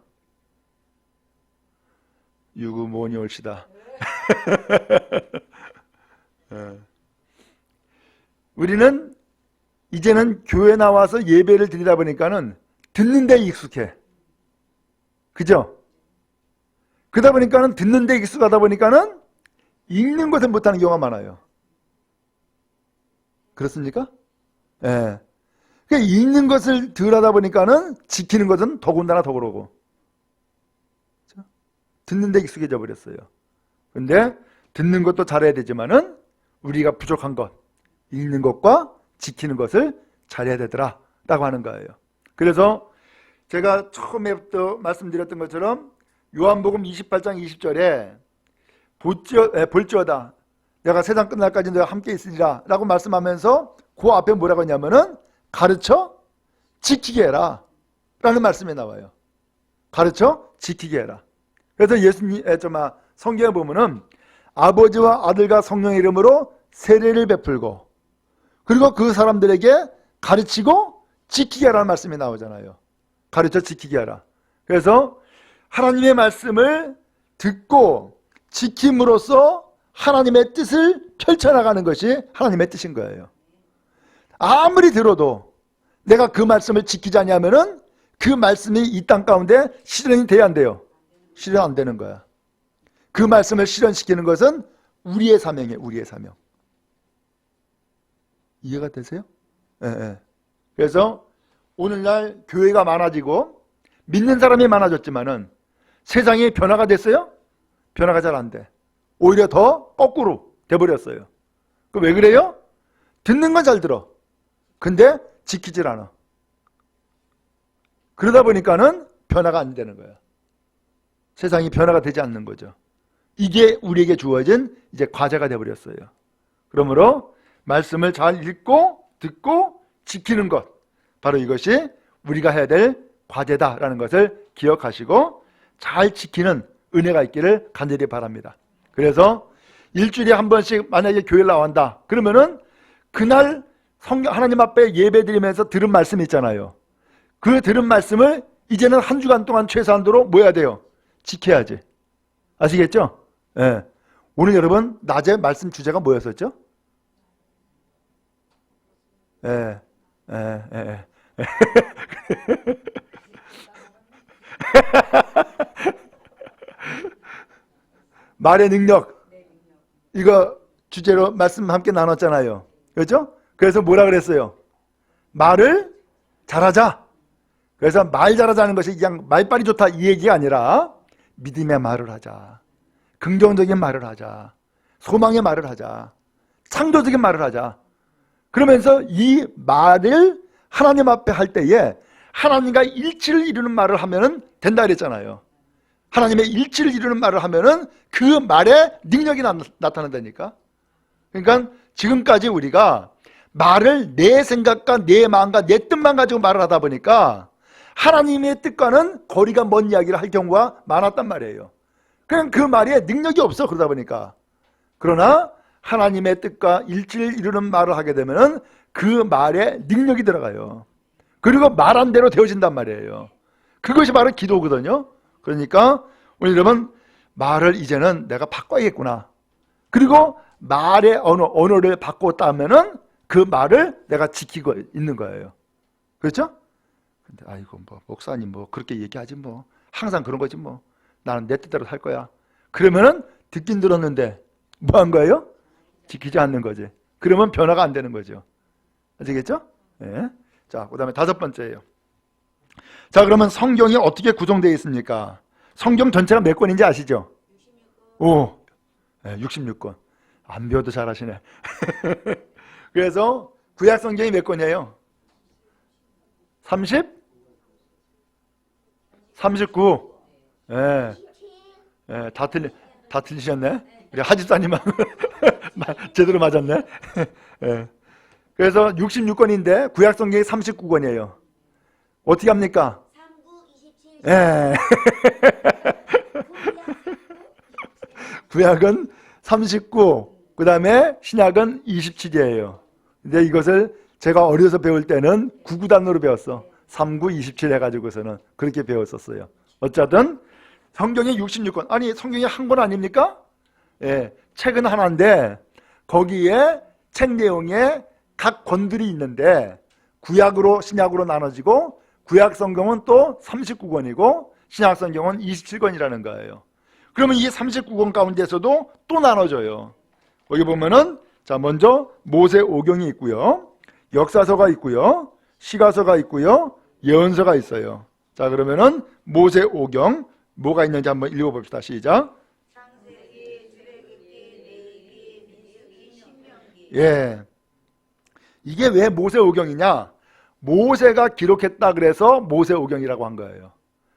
유구모니 옳시다. 우리는 이제는 교회 나와서 예배를 드리다 보니까는 듣는 데 익숙해. 그죠? 그러다 보니까는 듣는 데 익숙하다 보니까는 읽는 것은 못하는 경우가 많아요. 그렇습니까? 예. 그러니까 읽는 것을 덜 하다 보니까는 지키는 것은 더군다나 더 그러고. 듣는 데 익숙해져 버렸어요. 근데 듣는 것도 잘해야 되지만은 우리가 부족한 것, 읽는 것과 지키는 것을 잘해야 되더라 라고 하는 거예요. 그래서 제가 처음에부터 말씀드렸던 것처럼 요한복음 28장 20절에 볼지어다 내가 세상 끝날까지 너와 함께 있으리라 라고 말씀하면서 그 앞에 뭐라고 하냐면은 가르쳐 지키게 해라 라는 말씀이 나와요. 가르쳐 지키게 해라. 그래서 성경에 보면은 아버지와 아들과 성령의 이름으로 세례를 베풀고 그리고 그 사람들에게 가르치고 지키게 하라는 말씀이 나오잖아요. 가르쳐 지키게 하라. 그래서 하나님의 말씀을 듣고 지킴으로써 하나님의 뜻을 펼쳐나가는 것이 하나님의 뜻인 거예요. 아무리 들어도 내가 그 말씀을 지키지 않으면은 그 말씀이 이 땅 가운데 실현이 돼야 안 돼요. 실현 안 되는 거야. 그 말씀을 실현시키는 것은 우리의 사명이에요. 우리의 사명. 이해가 되세요? 예. 그래서 오늘날 교회가 많아지고 믿는 사람이 많아졌지만은 세상이 변화가 됐어요? 변화가 잘 안 돼. 오히려 더 거꾸로 돼버렸어요. 왜 그래요? 듣는 건 잘 들어. 근데 지키질 않아. 그러다 보니까는 변화가 안 되는 거야. 세상이 변화가 되지 않는 거죠. 이게 우리에게 주어진 이제 과제가 되어버렸어요. 그러므로 말씀을 잘 읽고 듣고 지키는 것, 바로 이것이 우리가 해야 될 과제다라는 것을 기억하시고 잘 지키는 은혜가 있기를 간절히 바랍니다. 그래서 일주일에 한 번씩 만약에 교회를 나온다 그러면은 그날 하나님 앞에 예배드리면서 들은 말씀이 있잖아요. 그 들은 말씀을 이제는 한 주간 동안 최소한도로 뭐 해야 돼요? 지켜야지. 아시겠죠? 예. 오늘 여러분 낮에 말씀 주제가 뭐였었죠? 예. 말의 능력. 이거 주제로 말씀 함께 나눴잖아요. 그렇죠? 그래서 뭐라 그랬어요? 말을 잘하자. 그래서 말 잘하자는 것이 그냥 말빨이 좋다 이 얘기가 아니라 믿음의 말을 하자. 긍정적인 말을 하자. 소망의 말을 하자. 창조적인 말을 하자. 그러면서 이 말을 하나님 앞에 할 때에 하나님과 일치를 이루는 말을 하면 된다 그랬잖아요. 하나님의 일치를 이루는 말을 하면은 그 말에 능력이 나타난다니까. 그러니까 지금까지 우리가 말을 내 생각과 내 마음과 내 뜻만 가지고 말을 하다 보니까 하나님의 뜻과는 거리가 먼 이야기를 할 경우가 많았단 말이에요. 그냥 그 말에 능력이 없어 그러다 보니까. 그러나 하나님의 뜻과 일치를 이루는 말을 하게 되면은 그 말에 능력이 들어가요. 그리고 말한 대로 되어진단 말이에요. 그것이 바로 기도거든요. 그러니까 우리 여러분, 말을 이제는 내가 바꿔야겠구나. 그리고 말의 언어를 바꿨다면은 그 말을 내가 지키고 있는 거예요. 그렇죠? 근데 아이고 뭐 목사님 뭐 그렇게 얘기하지 뭐. 항상 그런 거지 뭐. 나는 내 뜻대로 살 거야. 그러면은 듣긴 들었는데 뭐 한 거예요? 지키지 않는 거지. 그러면 변화가 안 되는 거죠. 아시겠죠? 네. 자, 그 다음에 5번째예요. 자, 그러면 성경이 어떻게 구성되어 있습니까? 성경 전체가 몇 권인지 아시죠? 66권. 오, 네, 66권. 안 배워도 잘하시네. 그래서 구약 성경이 몇 권이에요? 30? 39. 예. 예, 다 틀리셨네. 우리 하집사님만 제대로 맞았네. 예. 그래서 66권인데 구약 성경이 39권이에요. 어떻게 합니까? 39, 27. 예. 구약은 39, 그 다음에 신약은 27이에요. 근데 이것을 제가 어려서 배울 때는 구구단으로 배웠어. 39, 27 해가지고서는 그렇게 배웠었어요. 어쨌든 성경이 66권. 아니 성경이 한 권 아닙니까? 예, 책은 하나인데 거기에 책 내용에 각 권들이 있는데 구약으로 신약으로 나눠지고 구약 성경은 또 39권이고 신약 성경은 27권이라는 거예요. 그러면 이 39권 가운데서도 또 나눠져요. 여기 보면은 자, 먼저 모세오경이 있고요. 역사서가 있고요. 시가서가 있고요. 예언서가 있어요. 자, 그러면은 모세오경 뭐가 있는지 한번 읽어봅시다. 시작. 창세기, 출애굽기, 레위기, 민수기, 신명기. 예. 이게 왜 모세오경이냐? 모세가 기록했다 그래서 모세오경이라고 한 거예요.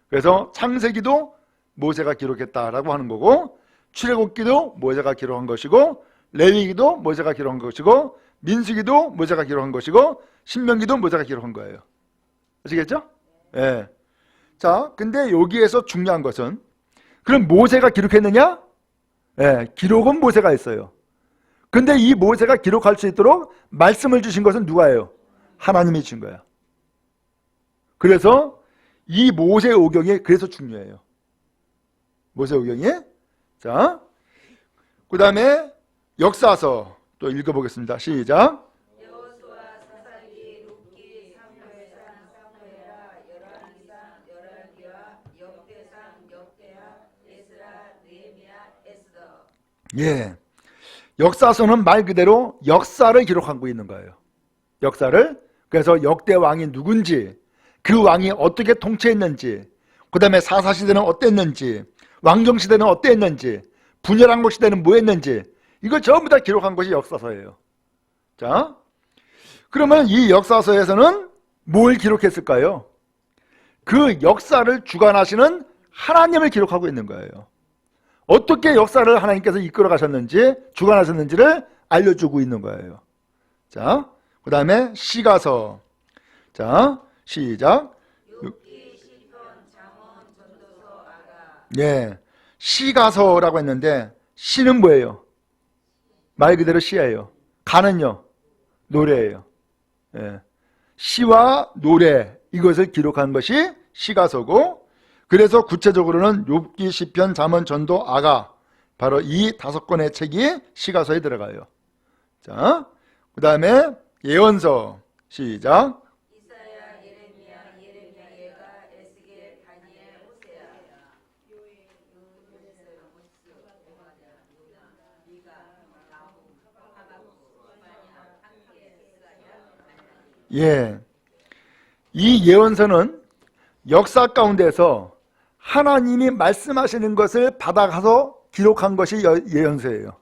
그래서 창세기도 모세가 기록했다라고 하는 거고, 출애굽기도 모세가 기록한 것이고, 레위기도 모세가 기록한 것이고, 민수기도 모세가 기록한 것이고, 신명기도 모세가 기록한 거예요. 아시겠죠? 예. 자, 근데 여기에서 중요한 것은, 그럼 모세가 기록했느냐? 예, 기록은 모세가 했어요. 근데 이 모세가 기록할 수 있도록 말씀을 주신 것은 누가예요? 하나님이 주신 거야. 그래서 이 모세오경이 그래서 중요해요. 모세오경이. 자, 그 다음에 역사서 또 읽어보겠습니다. 시작. 여호수아, 사사기, 룻기, 사무엘상, 사무엘하, 열왕기상, 열왕기하, 역대상, 역대하, 에스라, 느헤미야, 에스더. 예. 역사서는 말 그대로 역사를 기록하고 있는 거예요. 역사를. 그래서 역대 왕이 누군지, 그 왕이 어떻게 통치했는지, 그 다음에 사사시대는 어땠는지, 왕정시대는 어땠는지, 분열왕국 시대는 뭐 했는지, 이거 전부 다 기록한 것이 역사서예요. 자, 그러면 이 역사서에서는 뭘 기록했을까요? 그 역사를 주관하시는 하나님을 기록하고 있는 거예요. 어떻게 역사를 하나님께서 이끌어 가셨는지, 주관하셨는지를 알려주고 있는 거예요. 자, 그 다음에 시가서. 자, 시작. 욥기, 시편, 잠언, 전도서, 아가. 예, 시가서라고 했는데 시는 뭐예요? 말 그대로 시예요. 가는요? 노래예요. 예. 시와 노래, 이것을 기록한 것이 시가서고, 그래서 구체적으로는 욥기, 시편, 잠언, 전도, 아가, 바로 이 5권의 책이 시가서에 들어가요. 자, 그 다음에 예언서. 시작. 이사야, 예레미야, 예가, 에스겔, 다니엘, 호세아. 예, 이 예언서는 역사 가운데서 하나님이 말씀하시는 것을 받아가서 기록한 것이 예언서예요.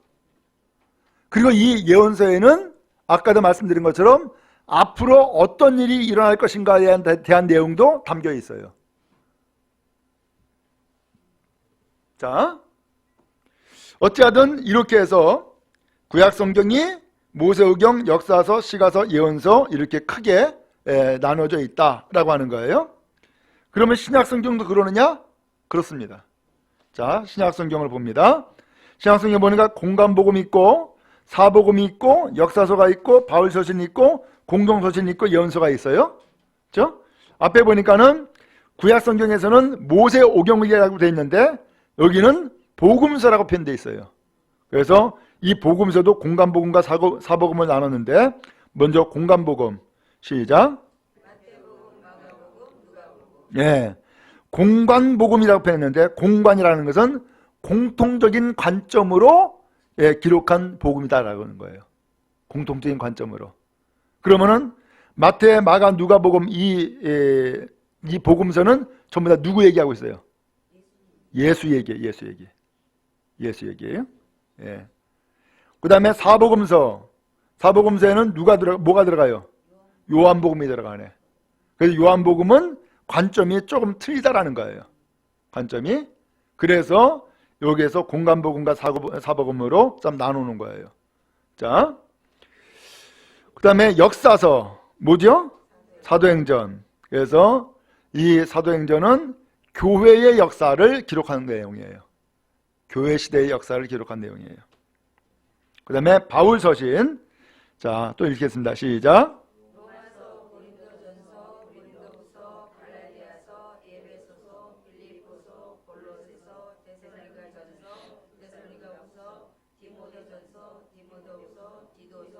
그리고 이 예언서에는 아까도 말씀드린 것처럼 앞으로 어떤 일이 일어날 것인가에 대한 내용도 담겨 있어요. 자, 어찌하든 이렇게 해서 구약 성경이 모세오경, 역사서, 시가서, 예언서 이렇게 크게 나눠져 있다라고 하는 거예요. 그러면 신약 성경도 그러느냐? 그렇습니다. 자, 신약 성경을 봅니다. 신약 성경 보니까 공간복음이 있고, 사복음이 있고, 역사서가 있고, 바울 서신이 있고, 공동서신이 있고, 예언서가 있어요. 그렇죠? 앞에 보니까는 구약 성경에서는 모세 오경이라고 되어 있는데 여기는 복음서라고 표현되어 있어요. 그래서 이 복음서도 공관복음과 사복음을 나눴는데 먼저 공관복음 시작. 예, 공관복음이라고 표현했는데 공관이라는 것은 공통적인 관점으로 기록한 복음이다라고 하는 거예요. 공통적인 관점으로. 그러면은 마태, 마가, 누가복음 이 복음서는 전부 다 누구 얘기하고 있어요? 예수 얘기예요. 예수 얘기예요. 예. 그다음에 사복음서에는 뭐가 들어가요? 요한복음이 들어가네. 그래서 요한복음은 관점이 조금 틀리다라는 거예요. 관점이. 그래서 여기에서 공관복음과 사복음으로 좀 나누는 거예요. 자, 그다음에 역사서 뭐죠? 사도행전. 그래서 이 사도행전은 교회의 역사를 기록하는 내용이에요. 교회 시대의 역사를 기록한 내용이에요. 그 다음에 바울서신. 자, 또 읽겠습니다. 시작. 로마서, 고린도전서, 고린도후서, 갈라디아서, 에베소서, 빌립보서, 골로새서, 데살로니가전서, 데살로니가후서, 디모데전서, 디모데후서, 디도서,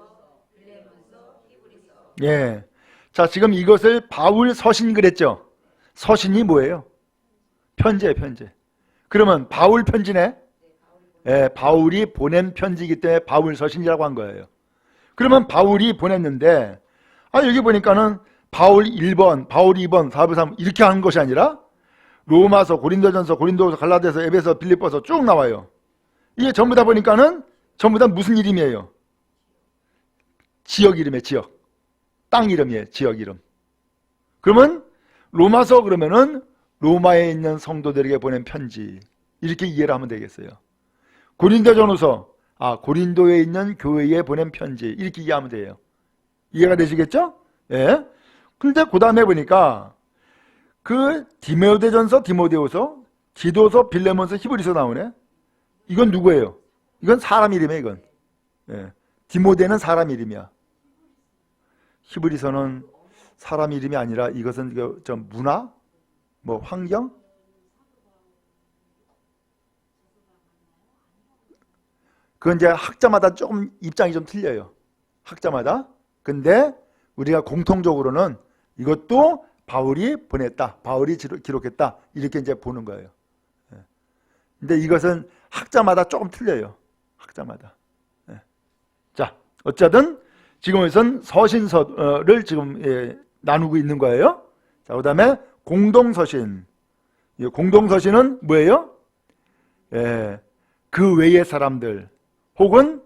빌레몬서, 히브리서. 예. 자, 지금 이것을 바울 서신 그랬죠? 서신이 뭐예요? 편지예요, 편지. 그러면 바울 편지네? 예, 바울이 보낸 편지이기 때문에 바울 서신이라고 한 거예요. 그러면 바울이 보냈는데, 여기 보니까는 바울 1번, 바울 2번, 4번, 3번 이렇게 하는 것이 아니라 로마서, 고린도전서, 고린도후서, 갈라디아서, 에베소, 빌립보서 쭉 나와요. 이게 전부 다 보니까는 전부 다 무슨 이름이에요? 지역 이름이에요, 지역. 땅 이름이에요, 지역 이름. 그러면 로마서 그러면은 로마에 있는 성도들에게 보낸 편지 이렇게 이해를 하면 되겠어요. 고린도전후서 고린도에 있는 교회에 보낸 편지 이렇게 이해하면 돼요. 이해가 되시겠죠? 예. 근데 그 다음에 보니까 그 디모데전서, 디모데후서, 디도서, 빌레몬서, 히브리서 나오네. 이건 누구예요? 이건 사람 이름이에요. 이건. 예. 디모데는 사람 이름이야. 히브리서는 사람 이름이 아니라 이것은 좀 문화, 뭐 환경. 그건 이제 학자마다 조금 입장이 좀 틀려요. 학자마다. 근데 우리가 공통적으로는 이것도 바울이 보냈다, 바울이 기록했다 이렇게 이제 보는 거예요. 근데 이것은 학자마다 조금 틀려요. 학자마다. 자, 어쨌든 지금 여기서는 서신서를 지금 나누고 있는 거예요. 자, 그 다음에 공동서신. 공동서신은 뭐예요? 그 외의 사람들 혹은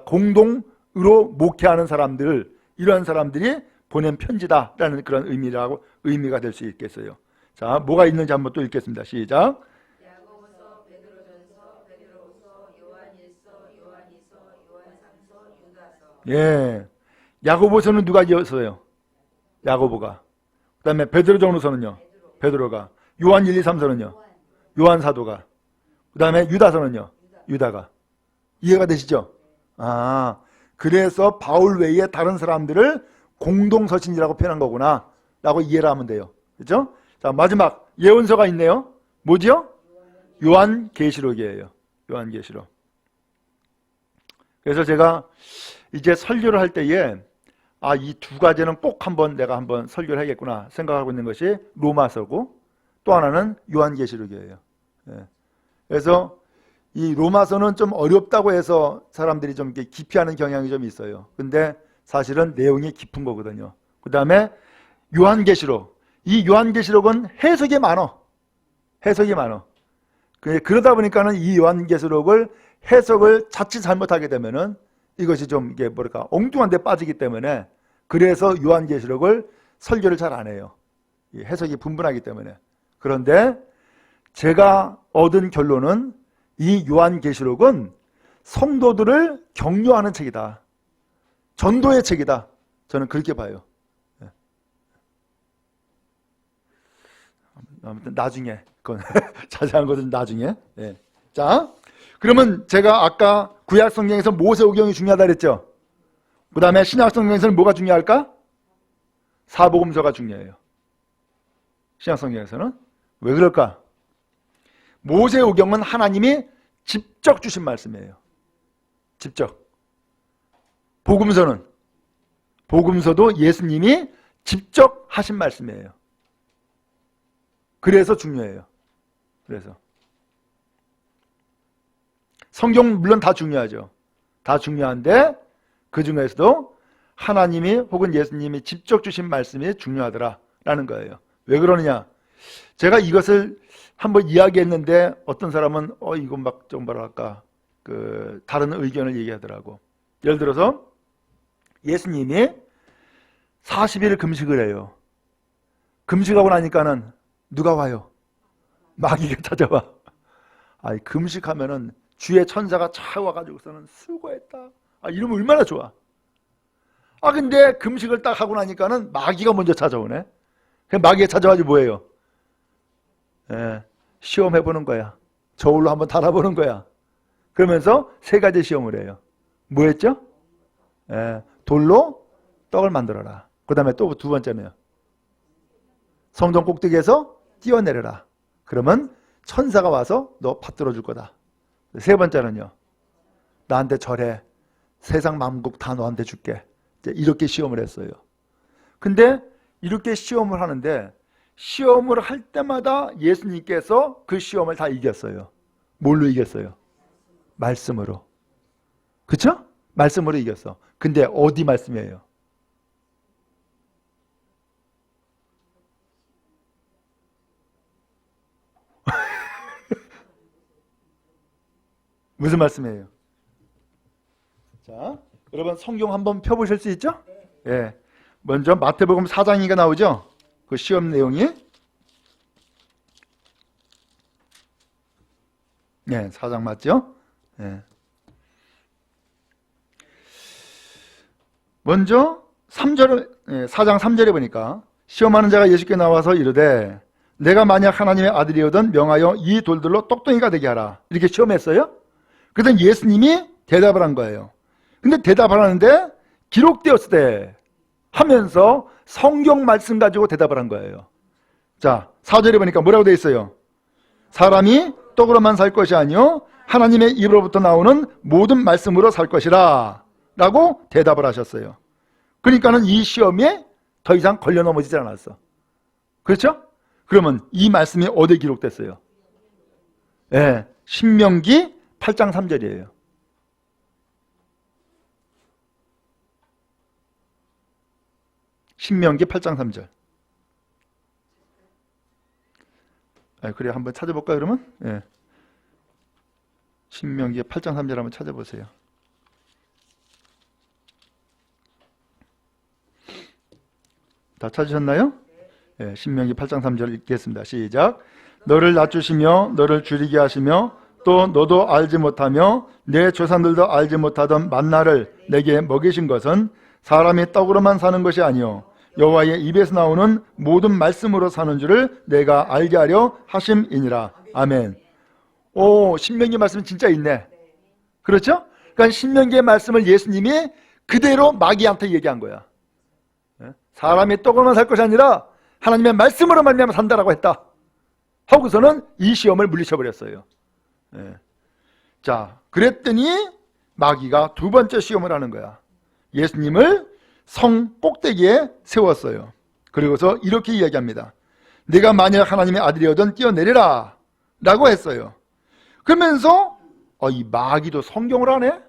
공동으로 목회하는 사람들, 이러한 사람들이 보낸 편지다라는 그런 의미가 될 수 있겠어요. 자, 뭐가 있는지 한번 또 읽겠습니다. 시작. 야고보서, 베드로전서, 베드로후서, 요한일서, 요한이서, 요한삼서, 유다서. 예, 야고보서는 누가 지었어요? 야고보가. 그 다음에 베드로전후서는요? 베드로가. 요한 1, 2, 3서는요? 요한 사도가. 그 다음에 유다서는요? 유다가. 이해가 되시죠? 그래서 바울 외에 다른 사람들을 공동서신이라고 표현한 거구나 라고 이해를 하면 돼요. 그렇죠? 자, 마지막 예언서가 있네요. 뭐지요? 요한계시록이에요. 요한계시록. 그래서 제가 이제 설교를 할 때에 이 두 가지는 꼭 내가 한번 설교를 하겠구나 생각하고 있는 것이 로마서고 또 하나는 요한계시록이에요. 그래서 이 로마서는 좀 어렵다고 해서 사람들이 좀 이렇게 기피하는 경향이 좀 있어요. 근데 사실은 내용이 깊은 거거든요. 그 다음에 요한계시록. 이 요한계시록은 해석이 많어. 해석이 많어. 그러다 보니까는 이 요한계시록을 해석을 자칫 잘못하게 되면은 이것이 좀 이게 엉뚱한 데 빠지기 때문에 그래서 요한계시록을 설교를 잘 안 해요. 해석이 분분하기 때문에. 그런데 제가 얻은 결론은 이 요한계시록은 성도들을 격려하는 책이다. 전도의 책이다. 저는 그렇게 봐요. 아무튼 나중에 그건 자세한 것은 나중에. 자, 그러면 제가 아까 구약 성경에서 모세오경이 중요하다 그랬죠. 그 다음에 신약 성경에서는 뭐가 중요할까? 사복음서가 중요해요. 신약성경에서는. 왜 그럴까? 모세오경은 하나님이 직접 주신 말씀이에요. 직접. 복음서도 예수님이 직접 하신 말씀이에요. 그래서 중요해요. 그래서 성경 물론 다 중요하죠. 다 중요한데 그 중에서도 하나님이 혹은 예수님이 직접 주신 말씀이 중요하더라라는 거예요. 왜 그러느냐? 제가 이것을 한번 이야기했는데 어떤 사람은 이건 막 좀 뭐랄까 다른 의견을 얘기하더라고. 예를 들어서 예수님이 40일 금식을 해요. 금식하고 나니까는 누가 와요? 마귀가 찾아와. 금식하면은 주의 천사가 차 와가지고서는 수고했다. 이러면 얼마나 좋아. 근데 금식을 딱 하고 나니까는 마귀가 먼저 찾아오네. 그 마귀가 찾아와가지고 뭐예요? 시험해보는 거야. 저울로 한번 달아보는 거야. 그러면서 3가지 시험을 해요. 뭐 했죠? 돌로 떡을 만들어라. 그 다음에 또 2번째는요. 성전 꼭대기에서 뛰어내려라. 그러면 천사가 와서 너 받들어 줄 거다. 3번째는요. 나한테 절해. 세상 만국 다 너한테 줄게. 이렇게 시험을 했어요. 근데 이렇게 시험을 하는데 시험을 할 때마다 예수님께서 그 시험을 다 이겼어요. 뭘로 이겼어요? 말씀으로. 그쵸? 말씀으로 이겼어. 근데 어디 말씀이에요? 무슨 말씀이에요? 자, 여러분 성경 한번 펴보실 수 있죠? 예. 먼저 마태복음 4장이가 나오죠? 그 시험 내용이. 네, 4장 맞죠? 예. 먼저 4장 3절에 보니까 시험하는 자가 예수께 나와서 이르되 내가 만약 하나님의 아들이거든 명하여 이 돌들로 떡덩이가 되게 하라. 이렇게 시험했어요. 그래서 예수님이 대답을 한 거예요. 근데 대답을 하는데 기록되었을 때 하면서 성경 말씀 가지고 대답을 한 거예요. 자, 4절에 보니까 뭐라고 되어 있어요? 사람이 떡으로만 살 것이 아니요 하나님의 입으로부터 나오는 모든 말씀으로 살 것이라 라고 대답을 하셨어요. 그러니까는 이 시험에 더 이상 걸려 넘어지지 않았어. 그렇죠? 그러면 이 말씀이 어디에 기록됐어요? 네, 신명기 8장 3절이에요. 신명기 8장 3절. 그래 한번 찾아볼까 그러면? 예. 신명기 8장 3절 한번 찾아보세요. 다 찾으셨나요? 예, 신명기 8장 3절 읽겠습니다. 시작. 너를 낮추시며 너를 줄이게 하시며 또 너도 알지 못하며 내 조상들도 알지 못하던 만나를 내게 먹이신 것은 사람이 떡으로만 사는 것이 아니요 여호와의 입에서 나오는 모든 말씀으로 사는 줄을 내가 알게 하려 하심이니라. 아멘. 오, 신명기 말씀 진짜 있네. 그렇죠? 그러니까 신명기의 말씀을 예수님이 그대로 마귀한테 얘기한 거야. 사람이 떡으로만 살 것이 아니라 하나님의 말씀으로 말미암아 산다라고 했다. 하고서는 이 시험을 물리쳐버렸어요. 자, 그랬더니 마귀가 2번째 시험을 하는 거야. 예수님을 성 꼭대기에 세웠어요. 그리고서 이렇게 이야기합니다. 내가 만약 하나님의 아들이거든 뛰어내리라 라고 했어요. 그러면서 이 마귀도 성경을 하네?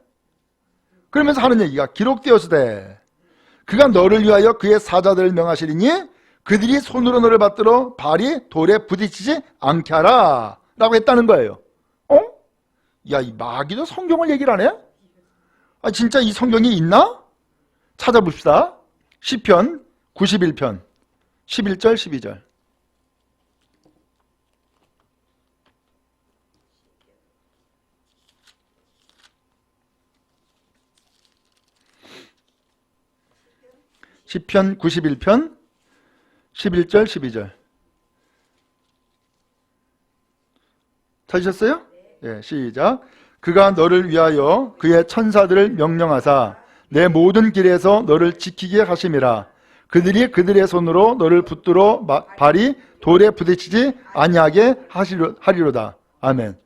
그러면서 하는 얘기가 기록되었으되 그가 너를 위하여 그의 사자들을 명하시리니 그들이 손으로 너를 받들어 발이 돌에 부딪히지 않게 하라 라고 했다는 거예요. 야, 이 마귀도 성경을 얘기를 하네? 진짜 이 성경이 있나? 찾아봅시다. 시편 91편 11절 12절. 시편 91편 11절 12절. 찾으셨어요? 예, 시작. 그가 너를 위하여 그의 천사들을 명령하사 내 모든 길에서 너를 지키게 하심이라. 그들이 그들의 손으로 너를 붙들어 발이 돌에 부딪히지 아니하게 하리로다. 아멘.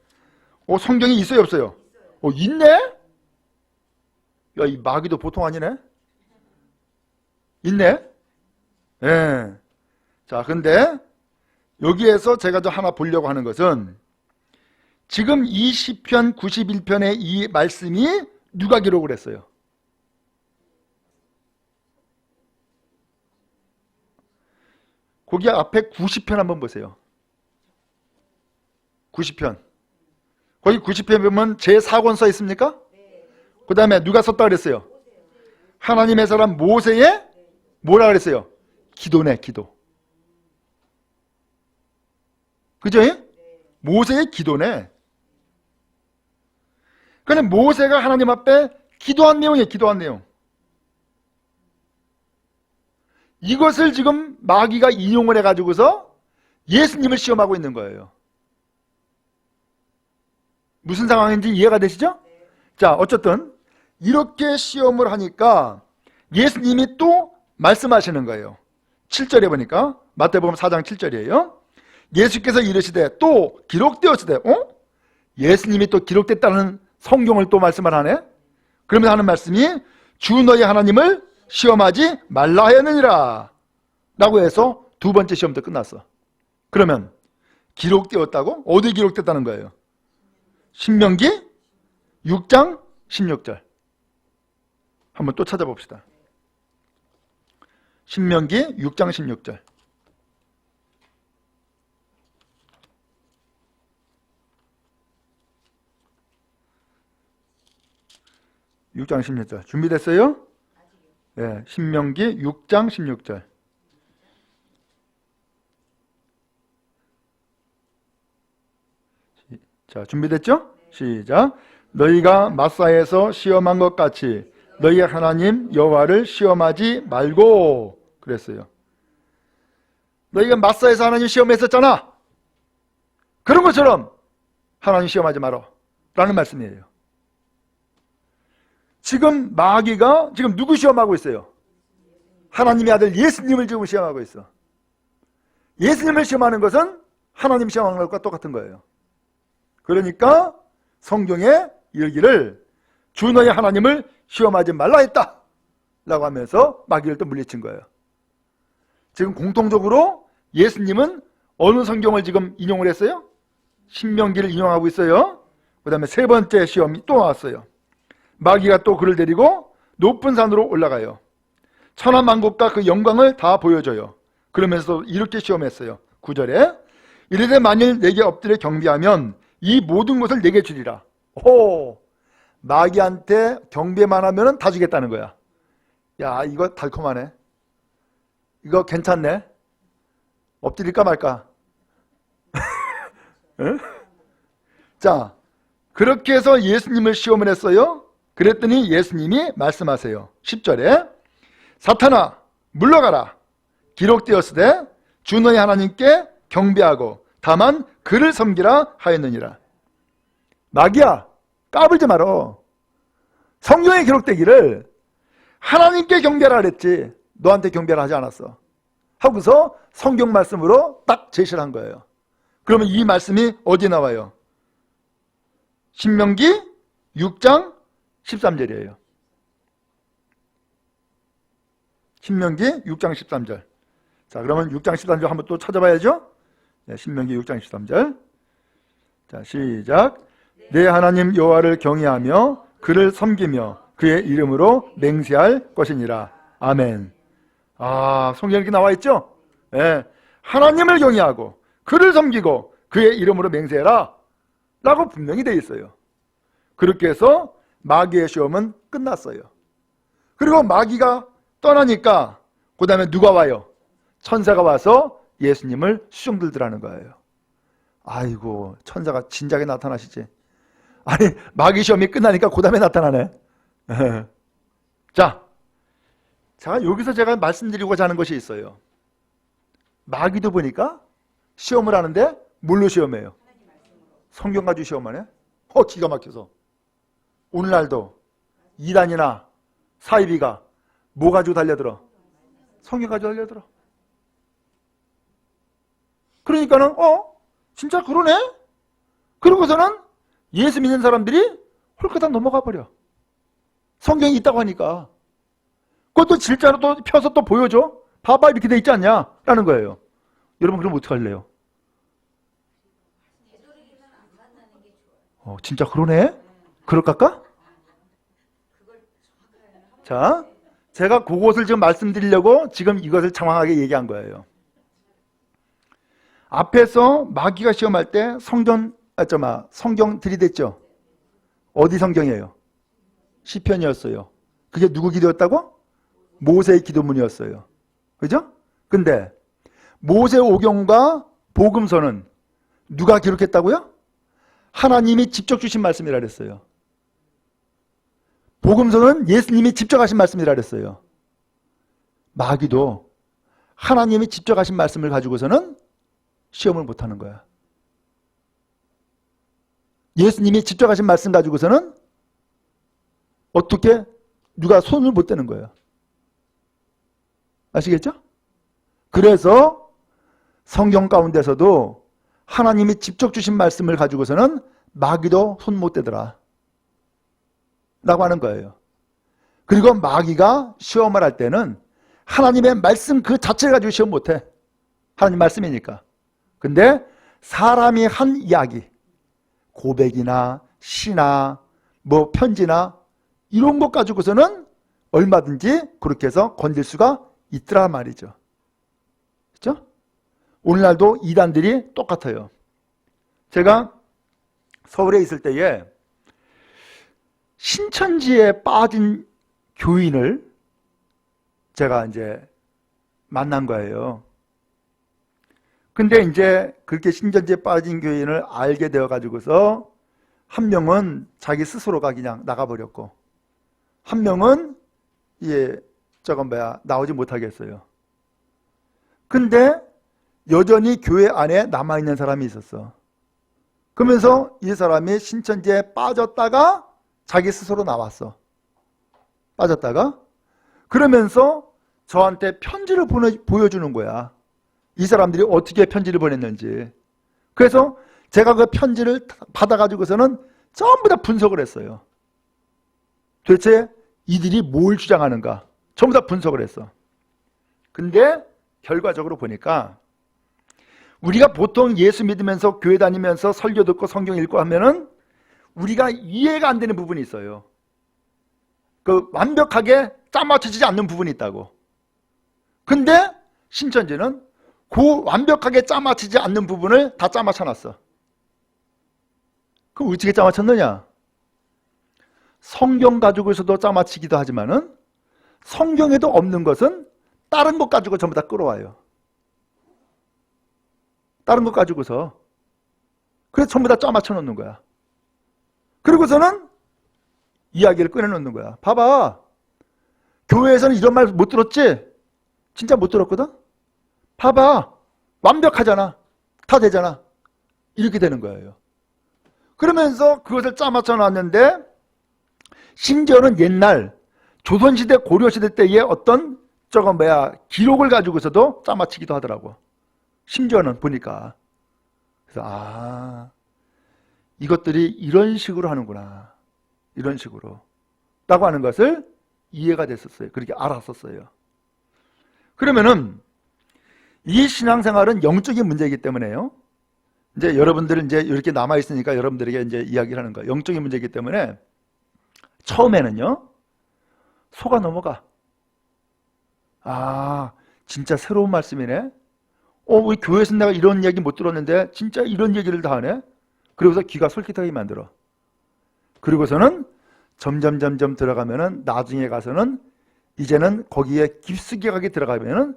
성경이 있어요, 없어요? 있네? 야, 이 마귀도 보통 아니네? 있네? 예. 자, 근데 여기에서 제가 좀 하나 보려고 하는 것은 지금 이 시편 91편의 이 말씀이 누가 기록을 했어요? 거기 앞에 90편 한번 보세요. 90편. 거기 90편 보면 제4권 써 있습니까? 그 다음에 누가 썼다 그랬어요? 하나님의 사람 모세의 뭐라 그랬어요? 기도네, 기도. 그죠? 모세의 기도네. 그러니까 모세가 하나님 앞에 기도한 내용이에요, 기도한 내용. 이것을 지금 마귀가 인용을 해가지고서 예수님을 시험하고 있는 거예요. 무슨 상황인지 이해가 되시죠? 자, 어쨌든 이렇게 시험을 하니까 예수님이 또 말씀하시는 거예요. 7절에 보니까 마태복음 4장 7절이에요. 예수께서 이르시되 또 기록되었으되 예수님이 또 기록됐다는 성경을 또 말씀을 하네. 그러면서 하는 말씀이 주 너희 하나님을 시험하지 말라 하였느니라 라고 해서 두 번째 시험도 끝났어. 그러면 기록되었다고? 어디 기록됐다는 거예요? 신명기 6장 16절 한번 또 찾아봅시다. 신명기 6장 16절. (6장 16절) 준비됐어요? 네, 신명기 6장 16절. 자, 준비됐죠? 시작. 너희가 마사에서 시험한 것 같이 너희 하나님 여호와를 시험하지 말고 그랬어요. 너희가 마사에서 하나님 시험했었잖아. 그런 것처럼 하나님 시험하지 마라 라는 말씀이에요. 지금 마귀가 지금 누구 시험하고 있어요? 하나님의 아들 예수님을 지금 시험하고 있어. 예수님을 시험하는 것은 하나님 시험하는 것과 똑같은 거예요. 그러니까 성경에 이르기를 주 너희 하나님을 시험하지 말라 했다 라고 하면서 마귀를 또 물리친 거예요. 지금 공통적으로 예수님은 어느 성경을 지금 인용을 했어요? 신명기를 인용하고 있어요. 그 다음에 세 번째 시험이 또 나왔어요. 마귀가 또 그를 데리고 높은 산으로 올라가요. 천하만국과 그 영광을 다 보여줘요. 그러면서 이렇게 시험했어요. 9절에 이르되 만일 내게 엎드려 경배하면 이 모든 것을 내게 주리라. 마귀한테 경배만 하면 다 주겠다는 거야. 야, 이거 달콤하네. 이거 괜찮네. 엎드릴까 말까? 응? 자, 그렇게 해서 예수님을 시험을 했어요. 그랬더니 예수님이 말씀하세요. 10절에 사탄아 물러가라. 기록되었으되 주 너희 하나님께 경배하고 다만 그를 섬기라 하였느니라. 마귀야, 까불지 마라. 성경에 기록되기를 하나님께 경배하라 그랬지 너한테 경배를 하지 않았어 하고서 성경 말씀으로 딱 제시를 한 거예요. 그러면 이 말씀이 어디 나와요? 신명기 6장 13절이에요. 신명기 6장 13절. 자, 그러면 6장 13절 한번 또 찾아봐야죠. 네, 신명기 6장 13절. 자, 시작. 내 하나님 여호와를 경외하며 그를 섬기며 그의 이름으로 맹세할 것이니라. 아멘. 성경에 이렇게 나와 있죠? 네, 하나님을 경외하고 그를 섬기고 그의 이름으로 맹세해라 라고 분명히 되어 있어요. 그렇게 해서 마귀의 시험은 끝났어요. 그리고 마귀가 떠나니까 그 다음에 누가 와요? 천사가 와서 예수님을 수종들더라는 거예요. 아이고, 천사가 진작에 나타나시지. 아니, 마귀 시험이 끝나니까 그 다음에 나타나네. 자, 여기서 제가 말씀드리고자 하는 것이 있어요. 마귀도 보니까 시험을 하는데 뭘로 시험해요? 성경 가지고 시험하네? 기가 막혀서. 오늘날도 이단이나 사이비가 뭐 가지고 달려들어? 성경 가지고 알려들어. 그러니까는 진짜 그러네? 그러고서는 예수 믿는 사람들이 홀끗 넘어가 버려. 성경이 있다고 하니까. 그것도 질자로 또 펴서 또 보여줘. 봐봐, 이렇게 돼 있지 않냐? 라는 거예요. 여러분, 그럼 어떡할래요? 진짜 그러네? 그럴까? 자, 제가 그것을 지금 말씀드리려고 지금 이것을 장황하게 얘기한 거예요. 앞에서 마귀가 시험할 때 성경 들이댔죠? 어디 성경이에요? 시편이었어요. 그게 누구 기도였다고? 모세의 기도문이었어요. 그죠? 근데 모세오경과 복음서는 누가 기록했다고요? 하나님이 직접 주신 말씀이라 그랬어요. 복음서는 예수님이 직접 하신 말씀이라 그랬어요. 마귀도 하나님이 직접 하신 말씀을 가지고서는 시험을 못하는 거야. 예수님이 직접 하신 말씀 가지고서는 어떻게 누가 손을 못 대는 거예요. 아시겠죠? 그래서 성경 가운데서도 하나님이 직접 주신 말씀을 가지고서는 마귀도 손 못 대더라 라고 하는 거예요. 그리고 마귀가 시험을 할 때는 하나님의 말씀 그 자체를 가지고 시험 못해. 하나님 말씀이니까. 근데 사람이 한 이야기, 고백이나 시나 뭐 편지나 이런 것 가지고서는 얼마든지 그렇게 해서 건질 수가 있더라 말이죠. 그렇죠? 오늘날도 이단들이 똑같아요. 제가 서울에 있을 때에 신천지에 빠진 교인을 제가 이제 만난 거예요. 근데 이제 그렇게 신천지에 빠진 교인을 알게 되어 가지고서 한 명은 자기 스스로가 그냥 나가버렸고, 한 명은 나오지 못하겠어요. 근데 여전히 교회 안에 남아있는 사람이 있었어. 그러면서 이 사람이 신천지에 빠졌다가 자기 스스로 나왔어. 빠졌다가 그러면서 저한테 편지를 보여주는 거야. 이 사람들이 어떻게 편지를 보냈는지. 그래서 제가 그 편지를 받아가지고서는 전부 다 분석을 했어요. 도대체 이들이 뭘 주장하는가 전부 다 분석을 했어. 근데 결과적으로 보니까 우리가 보통 예수 믿으면서 교회 다니면서 설교 듣고 성경 읽고 하면은 우리가 이해가 안 되는 부분이 있어요. 그 완벽하게 짜맞춰지지 않는 부분이 있다고. 근데 신천지는 그 완벽하게 짜맞추지 않는 부분을 다 짜맞춰놨어. 그럼 어떻게 짜맞췄느냐? 성경 가지고서도 짜맞추기도 하지만은 성경에도 없는 것은 다른 것 가지고 전부 다 끌어와요. 다른 것 가지고서. 그래서 전부 다 짜맞춰 놓는 거야. 그리고서는 이야기를 꺼내놓는 거야. 봐봐. 교회에서는 이런 말 못 들었지? 진짜 못 들었거든? 봐봐. 완벽하잖아. 다 되잖아. 이렇게 되는 거예요. 그러면서 그것을 짜맞춰 놨는데 심지어는 옛날 조선시대 고려시대 때의 어떤 기록을 가지고서도 짜맞추기도 하더라고. 심지어는 보니까. 그래서 이것들이 이런 식으로 하는구나. 이런 식으로 라고 하는 것을 이해가 됐었어요. 그렇게 알았었어요. 그러면은 이 신앙생활은 영적인 문제이기 때문에요. 이제 여러분들은 이제 이렇게 남아 있으니까 여러분들에게 이제 이야기를 하는 거예요. 영적인 문제이기 때문에 처음에는요 속아 넘어가. 진짜 새로운 말씀이네. 우리 교회에서 내가 이런 얘기 못 들었는데 진짜 이런 얘기를 다 하네. 그러고서 귀가 솔깃하게 만들어. 그리고서는 점점 들어가면은 나중에 가서는 이제는 거기에 깊숙이 들어가면은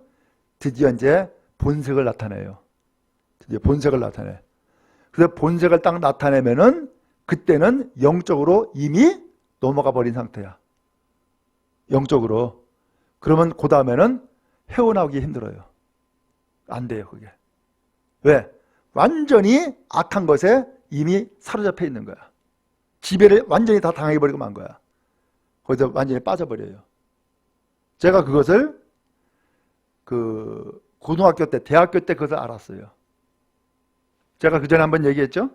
드디어 이제 본색을 나타내요. 드디어 본색을 나타내. 그래서 본색을 딱 나타내면은 그때는 영적으로 이미 넘어가 버린 상태야. 영적으로. 그러면 그 다음에는 헤어나오기 힘들어요. 안 돼요, 그게. 왜? 완전히 악한 것에 이미 사로잡혀 있는 거야. 지배를 완전히 다 당해버리고 만 거야. 거기서 완전히 빠져버려요. 제가 그것을 그 고등학교 때, 대학교 때 그것을 알았어요. 제가 그 전에 한번 얘기했죠?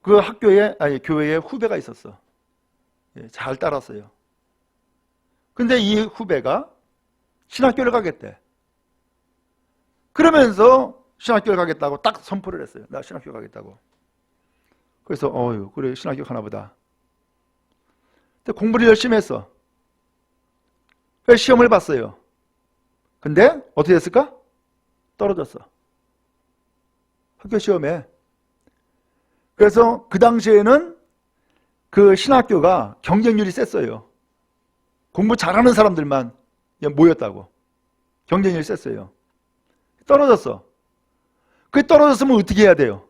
그 학교에, 아니, 교회에 후배가 있었어. 예, 잘 따랐어요. 근데 이 후배가 신학교를 가겠대. 그러면서 신학교를 가겠다고 딱 선포를 했어요. 나 신학교 가겠다고. 그래서, 그래, 신학교 가나 보다. 근데 공부를 열심히 했어. 그래서 시험을 봤어요. 근데 어떻게 됐을까? 떨어졌어. 학교 시험에. 그래서 그 당시에는 그 신학교가 경쟁률이 셌어요. 공부 잘하는 사람들만 모였다고. 경쟁률이 셌어요. 떨어졌어. 그 떨어졌으면 어떻게 해야 돼요?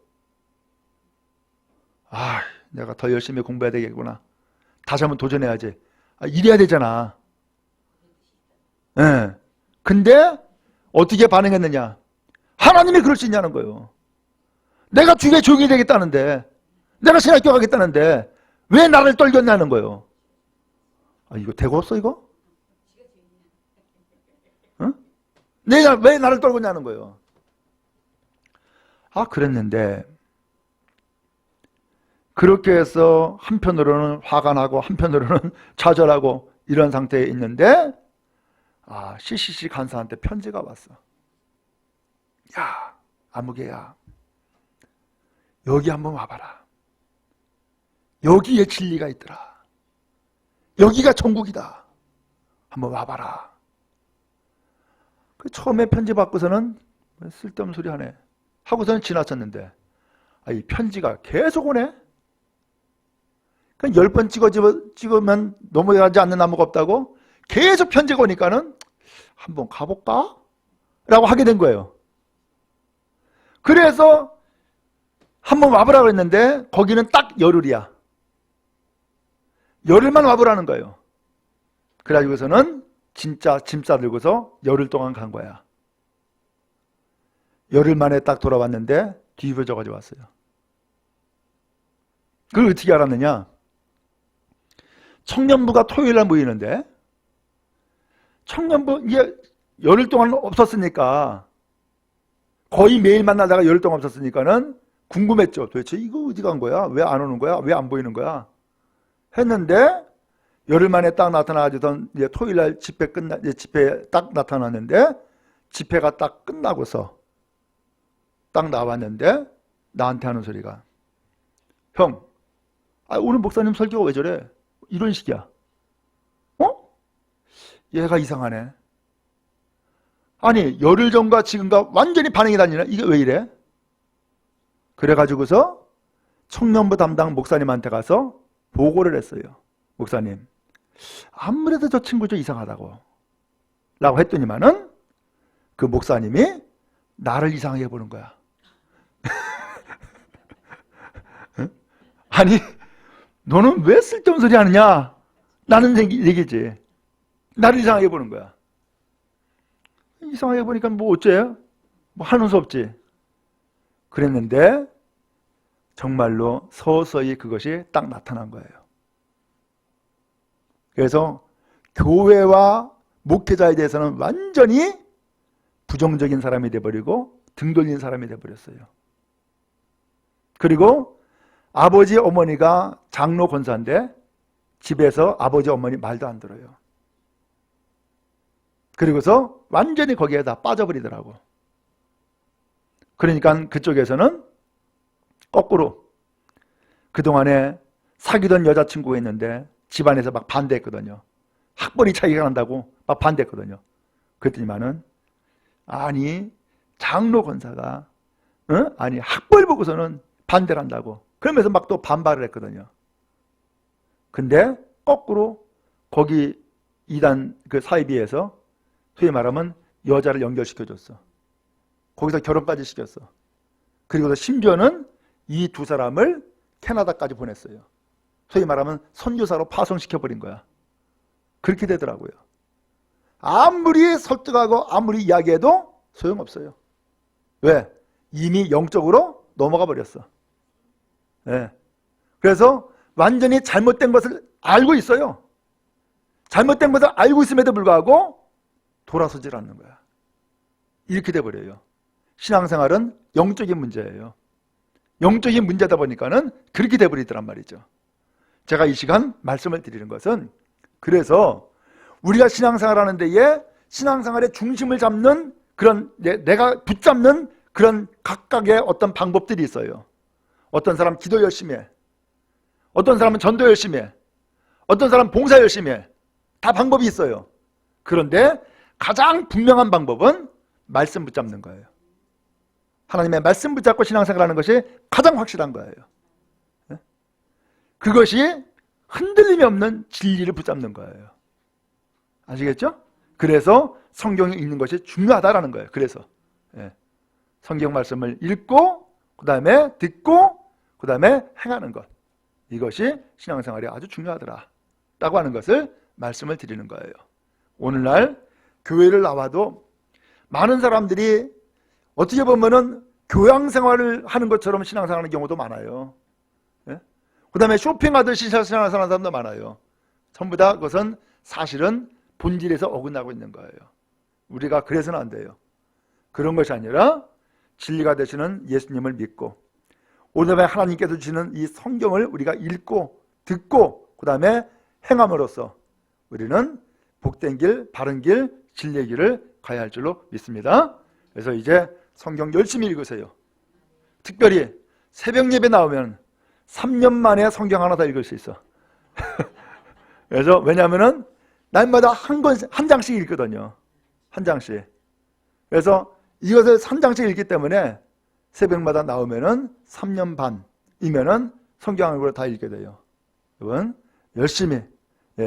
내가 더 열심히 공부해야 되겠구나. 다시 한번 도전해야지. 이래야 되잖아. 네. 근데 어떻게 반응했느냐? 하나님이 그럴 수 있냐는 거예요. 내가 주에 조용히 되겠다는데, 내가 신학교 가겠다는데 왜 나를 떨겼냐는 거예요. 이거 대고 없어 이거? 응? 내가 왜 나를 떨궜냐는 거예요. 그랬는데 그렇게 해서 한편으로는 화가 나고 한편으로는 좌절하고 이런 상태에 있는데 CCC 간사한테 편지가 왔어. 야, 아무개야, 여기 한번 와봐라. 여기에 진리가 있더라. 여기가 천국이다. 한번 와봐라. 그 처음에 편지 받고서는 쓸데없는 소리 하네 하고서는 지나쳤는데 이 편지가 계속 오네. 10번 찍으면 넘어가지 않는 나무가 없다고 계속 편지가 오니까는 한번 가볼까? 라고 하게 된 거예요. 그래서 한번 와보라고 했는데 거기는 딱 열흘이야. 열흘만 와보라는 거예요. 그래가지고서는 진짜 짐 싸들고서 열흘 동안 간 거야. 열흘 만에 딱 돌아왔는데 뒤집어져가지고 왔어요. 그걸 어떻게 알았느냐? 청년부가 토요일날 모이는데 청년부 이제 열흘 동안 없었으니까 거의 매일 만나다가 열흘 동안 없었으니까는 궁금했죠. 도대체 이거 어디 간 거야? 왜 안 오는 거야? 왜 안 보이는 거야? 했는데 열흘 만에 딱 나타나가지고 이제 토요일날 집회 딱 나타났는데 집회가 딱 끝나고서 딱 나왔는데 나한테 하는 소리가 형, 오늘 목사님 설교가 왜 저래? 이런 식이야. 얘가 이상하네. 아니 열흘 전과 지금과 완전히 반응이 다르네. 이게 왜 이래? 그래가지고서 청년부 담당 목사님한테 가서 보고를 했어요. 목사님, 아무래도 저 친구 좀 이상하다고 라고 했더니만은 그 목사님이 나를 이상하게 보는 거야. 아니 너는 왜 쓸데없는 소리 하느냐? 나는 얘기지. 나를 이상하게 보는 거야. 이상하게 보니까 뭐 어째? 뭐 하는 수 없지. 그랬는데 정말로 서서히 그것이 딱 나타난 거예요. 그래서 교회와 목회자에 대해서는 완전히 부정적인 사람이 돼버리고 등 돌린 사람이 돼버렸어요. 그리고 아버지 어머니가 장로 권사인데 집에서 아버지 어머니 말도 안 들어요. 그리고서 완전히 거기에 다 빠져버리더라고. 그러니까 그쪽에서는 거꾸로 그동안에 사귀던 여자친구가 있는데 집안에서 막 반대했거든요. 학벌이 차이가 난다고 막 반대했거든요. 그랬더니만은 아니 장로 권사가 아니 학벌 보고서는 반대를 한다고 그러면서 막 또 반발을 했거든요. 근데 거꾸로 거기 이단 그 사이비에서 소위 말하면 여자를 연결시켜줬어. 거기서 결혼까지 시켰어. 그리고서 심지어는 이 두 사람을 캐나다까지 보냈어요. 소위 말하면 선교사로 파송시켜버린 거야. 그렇게 되더라고요. 아무리 설득하고 아무리 이야기해도 소용없어요. 왜? 이미 영적으로 넘어가 버렸어. 네. 그래서 완전히 잘못된 것을 알고 있어요. 잘못된 것을 알고 있음에도 불구하고 돌아서질 않는 거야. 이렇게 돼버려요. 신앙생활은 영적인 문제예요. 영적인 문제다 보니까는 그렇게 돼버리더란 말이죠. 제가 이 시간 말씀을 드리는 것은 그래서 우리가 신앙생활하는 데에 신앙생활의 중심을 잡는 그런 내가 붙잡는 그런 각각의 어떤 방법들이 있어요. 어떤 사람 기도 열심히 해. 어떤 사람은 전도 열심히 해. 어떤 사람은 봉사 열심히 해. 다 방법이 있어요. 그런데 가장 분명한 방법은 말씀 붙잡는 거예요. 하나님의 말씀 붙잡고 신앙생활하는 것이 가장 확실한 거예요. 그것이 흔들림이 없는 진리를 붙잡는 거예요. 아시겠죠? 그래서 성경을 읽는 것이 중요하다라는 거예요. 그래서 성경 말씀을 읽고 그 다음에 듣고 그 다음에 행하는 것, 이것이 신앙생활이 아주 중요하더라 라고 하는 것을 말씀을 드리는 거예요. 오늘날 교회를 나와도 많은 사람들이 어떻게 보면은 교양생활을 하는 것처럼 신앙생활하는 경우도 많아요. 그 다음에 쇼핑하듯이 신앙생활하는 사람도 많아요. 전부 다 그것은 사실은 본질에서 어긋나고 있는 거예요. 우리가 그래서는 안 돼요. 그런 것이 아니라 진리가 되시는 예수님을 믿고 그 다음에 하나님께서 주시는 이 성경을 우리가 읽고 듣고 그 다음에 행함으로써 우리는 복된 길, 바른 길, 진리의 길을 가야 할 줄로 믿습니다. 그래서 이제 성경 열심히 읽으세요. 특별히 새벽 예배 나오면 3년 만에 성경 하나 다 읽을 수 있어. 그래서 왜냐하면은 날마다 한 장씩 읽거든요. 한 장씩. 그래서 이것을 한 장씩 읽기 때문에 새벽마다 나오면은 3년 반이면은 성경을 다 읽게 돼요. 여러분 열심히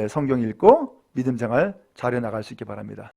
성경 읽고 믿음 생활 잘해 나갈 수 있기 바랍니다.